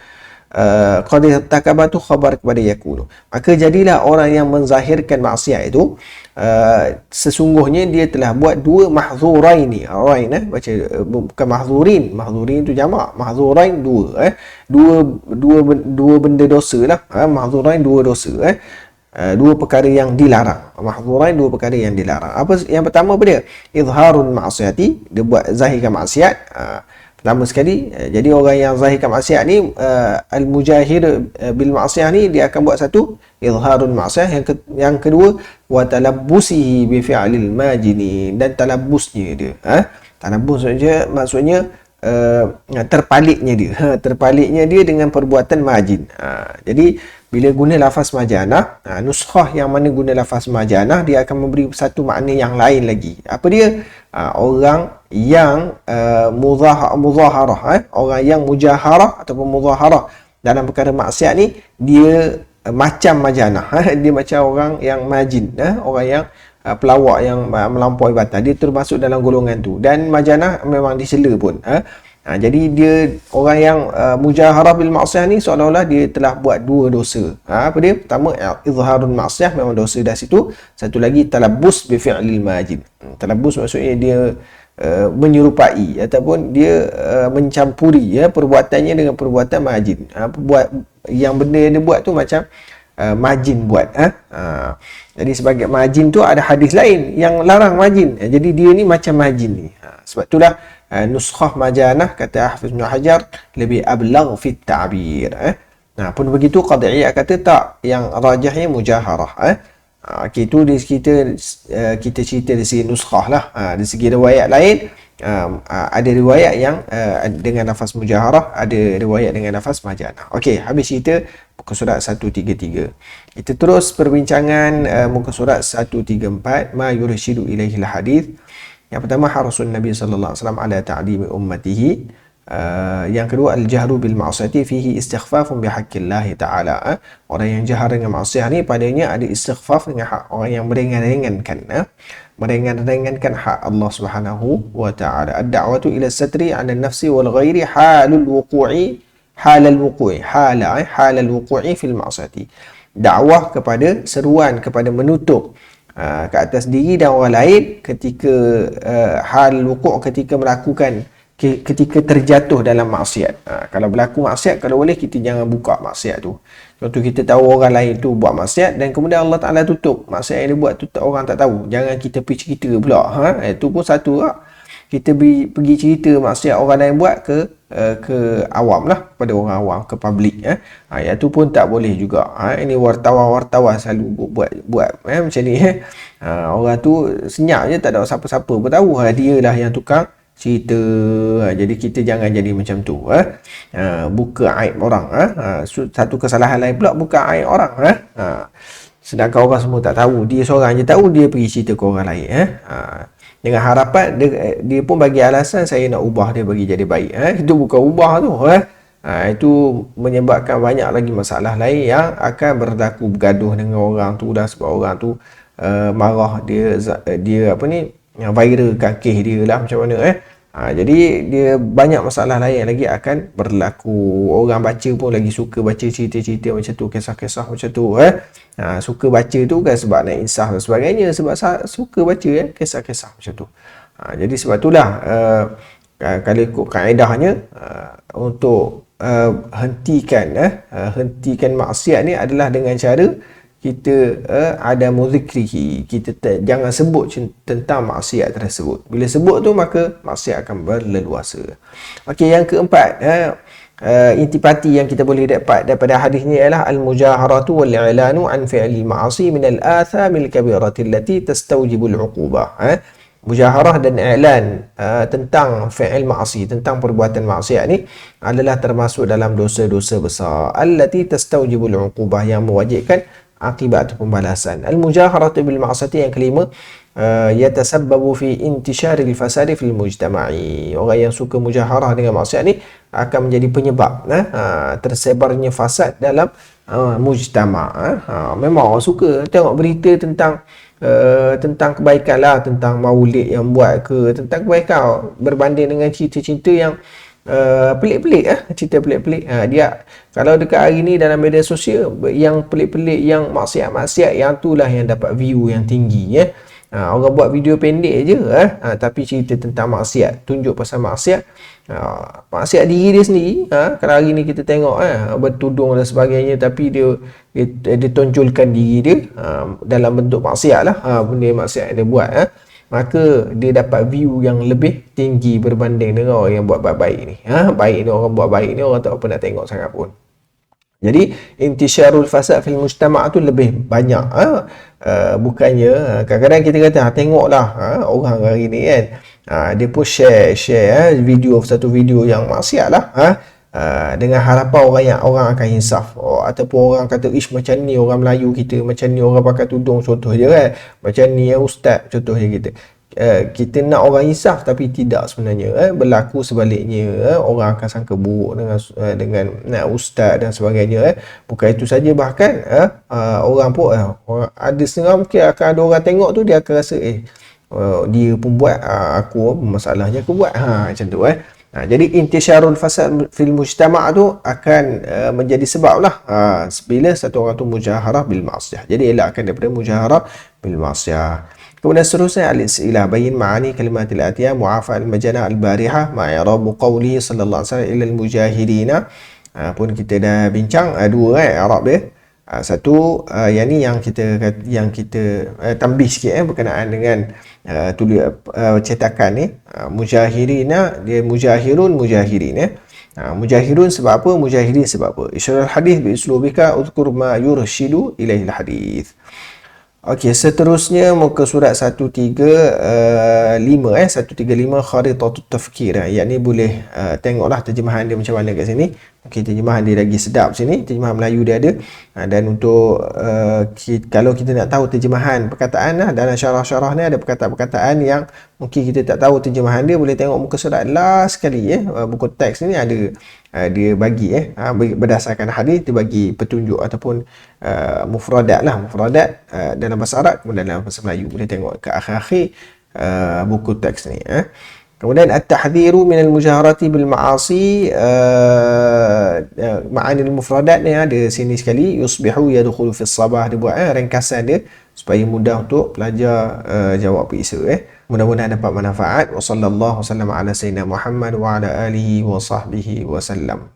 Qad irtakabatu khabar kepada yakunu. Maka jadilah orang yang menzahirkan maksiat itu, sesungguhnya dia telah buat dua mahdzurain ni. Baca bukan mahzurin. Mahzurin itu jamak. Mahdzurain dua, dua benda dosa lah. Mahdzurain dua dosa, dua perkara yang dilarang. Mahdzurain dua perkara yang dilarang. Apa yang pertama apa dia? Izharun ma'siyati, dia buat zahirkan maksiat. Pertama sekali, jadi orang yang zahirkan maksiat ni, al-mujahir bil maksiyah ni, dia akan buat satu izharun maksiyah. Yang kedua, wa talabbusihi bi fi'lil majini, dan talabbusnya dia. Talabbus maksudnya terpaliknya dia dengan perbuatan majin. Jadi bila guna lafaz majanah, nuskhah yang mana guna lafaz majanah, dia akan memberi satu makna yang lain lagi. Apa dia? Orang yang muzaharah, orang yang mujaharah ataupun muzaharah dalam perkara maksiat ni, dia macam majanah. Dia macam orang yang majin, orang yang pelawak yang melampaui batas. Dia termasuk dalam golongan tu. Dan majanah memang dicela pun. Jadi dia orang yang mujaharah bil maksiyah ni, seolah-olah dia telah buat dua dosa. Apa dia? Pertama, izharun maksiyah, memang dosa dah situ. Satu lagi, talabbus bi fi'lil majid. Talabbus maksudnya dia menyerupai ataupun dia mencampuri perbuatannya dengan perbuatan majid. Yang benda yang dia buat tu macam majin buat. Jadi sebagai majin tu ada hadis lain yang larang majin. Jadi dia ni macam majin ni. Sebab itulah nuskhah majanah, kata Hafiz Ibn Hajar, lebih ablagh fit ta'bir. Pun begitu Qad'iyah kata tak, yang rajahnya mujaharah. Itu kita cerita dari segi nuskhah lah. Dari segi riwayat lain, ada riwayat yang dengan lafaz mujaharah, ada riwayat dengan lafaz majanah. Okey, habis cerita muka surat 133. Kita terus perbincangan muka surat 134, ma yurshidu ilaihi al-hadith. Yang pertama, harasun Nabi sallallahu alaihi wasallam ala ta'limi ummatihi. Yang kedua, al-jahru bil ma'siyati fihi istighfafun bi haqqillah ta'ala. Orang yang jahar dengan maksiat ni, padanya ada istighfaf dengan hak orang yang meringan-ringankan hak Allah Subhanahu wa ta'ala. Ad-da'watu ila satri 'ala an-nafsi wal ghairi halal wuqu'i fil ma'siyati. Dakwah kepada, seruan kepada menutup ke atas diri dan orang lain ketika hal wuku', ketika terjatuh dalam maksiat. Kalau berlaku maksiat, kalau boleh kita jangan buka maksiat tu. Contoh, kita tahu orang lain tu buat maksiat dan kemudian Allah Ta'ala tutup maksiat yang dia buat tu, orang tak tahu. Jangan kita pergi cerita pula. Itu pun satu lah. Kita pergi cerita maksiat orang lain buat ke awam lah, pada orang awam, ke publik. Yang tu pun tak boleh juga. Ini wartawan selalu buat macam ni. Orang tu senyap je, tak ada siapa-siapa pun tahu. Dia lah yang tukang cerita. Jadi kita jangan jadi macam tu. Buka aib orang. Satu kesalahan lain pula, buka aib orang. Sedangkan orang semua tak tahu, dia seorang je tahu, dia pergi cerita ke orang lain. Dengan harapan dia pun bagi alasan, saya nak ubah dia bagi jadi baik. Itu bukan ubah tu. Itu menyebabkan banyak lagi masalah lain yang akan berlaku, bergaduh dengan orang tu dah, sebab orang tu marah, dia apa ni, yang viralkan kes dia lah macam mana. Jadi dia banyak masalah lain lagi akan berlaku. Orang baca pun lagi suka baca cerita-cerita macam tu, kisah-kisah macam tu. Suka baca tu kan sebab nak insaf dan sebagainya, sebab suka baca kisah-kisah macam tu. Jadi sebab itulah kalau ikut kaedahnya, untuk hentikan maksiat ni adalah dengan cara kita ada muzikrihi, kita jangan sebut tentang maksiat tersebut. Bila sebut tu, maka maksiat akan berleluasa. Okey, yang keempat, intipati yang kita boleh dapat daripada hadis ni ialah al-mujaharatu wal-i'lanu an fi'lil ma'asi min al-athamil kabirati allati tastawjibul 'uqubah. mujaharah dan i'lan tentang fi'il ma'asi, tentang perbuatan maksiat ni adalah termasuk dalam dosa-dosa besar allati tastaujibul 'uqubah, yang mewajibkan akibat atau pembalasan. Al-mujaharatu bil ma'siyati yang kelima, yatasabbabu fi intisharil fasadi fil mujtama'i. Orang yang suka mujaharah dengan maksiat ni akan menjadi penyebab tersebarnya fasad dalam mujtama'. Memang orang suka tengok berita tentang kebaikan lah, tentang maulid yang buat ke, tentang kebaikan, berbanding dengan cerita-cerita yang pelik-pelik, cerita pelik-pelik. Dia kalau dekat hari ni dalam media sosial, yang pelik-pelik, yang maksiat-maksiat, yang itulah yang dapat view yang tinggi. Orang buat video pendek je, tapi cerita tentang maksiat, tunjuk pasal maksiat, maksiat diri dia sendiri. Kalau hari ni kita tengok bertudung dan sebagainya, tapi dia tonjolkan diri dia dalam bentuk maksiat lah, benda maksiat yang dia buat, maka dia dapat view yang lebih tinggi berbanding dengan orang yang buat baik ni. Baik ni, orang buat baik ni orang tak apa nak tengok sangat pun. Jadi intisyarul fasad fil mujtama' tu lebih banyak. Bukannya kadang-kadang kita kata tengoklah orang hari ni kan, dia pun share video, satu video yang maksiat lah, dengan harapan orang akan insaf, ataupun orang kata ish macam ni orang Melayu kita, macam ni orang pakai tudung, contoh je kan, macam ni ustaz, contoh je kita nak orang insaf, tapi tidak sebenarnya. Berlaku sebaliknya, orang akan sangka buruk dengan ustaz dan sebagainya. Bukan itu saja, bahkan orang pun ada setengah mungkin akan ada orang tengok tu, dia akan rasa dia pun buat, aku masalahnya aku buat, macam tu. Jadi intisyarul fasad fil mujtama' tu akan menjadi sebab lah bila satu orang tu mujaharah bil ma'siyah. Jadi elakkan daripada mujaharah bil ma'siyah. Kemudian seterusnya al-istilah, bayin ma'ani kalimatil atiyah mu'afa al-majana al-barihah ma'irabu qawli sallallahu alaihi wasallam ilal mujahidina. Pun kita dah bincang dua Arab dia. Satu yang ni yang kita tambih sikit berkenaan dengan cetakan ni. Mujahirina, dia mujahirun, mujahirin. Mujahirun sebab apa, mujahirin sebab apa. Isyarul hadis bi uslubika udhkur ma yurshidu ilaihil hadis. Okey, seterusnya muka surat 135 kharitatut tafkir. Yakni boleh tengoklah terjemahan dia macam mana kat sini. Mungkin terjemahan dia lagi sedap sini, terjemahan Melayu dia ada. Dan untuk kalau kita nak tahu terjemahan perkataan dalam syarah-syarah ni ada perkataan-perkataan yang mungkin kita tak tahu terjemahan dia, boleh tengok muka surat last sekali buku teks ni ada, dia bagi berdasarkan hadis, dia bagi petunjuk ataupun mufradat dalam bahasa Arab, kemudian dalam bahasa Melayu. Boleh tengok ke akhir-akhir buku teks ni. Kemudian at-tahdhiru min al-mujaharati bil ma'asi, ma'ani al-mufradat ni ada sini sekali. Yusbihu yadkhulu fi sabah, dia buat ringkasan dia supaya mudah untuk pelajar jawab periksa. Mudah-mudahan dapat manfaat. Wa sallallahu wasallam ala sayyidina Muhammad wa ala alihi wa sahbihi wasallam.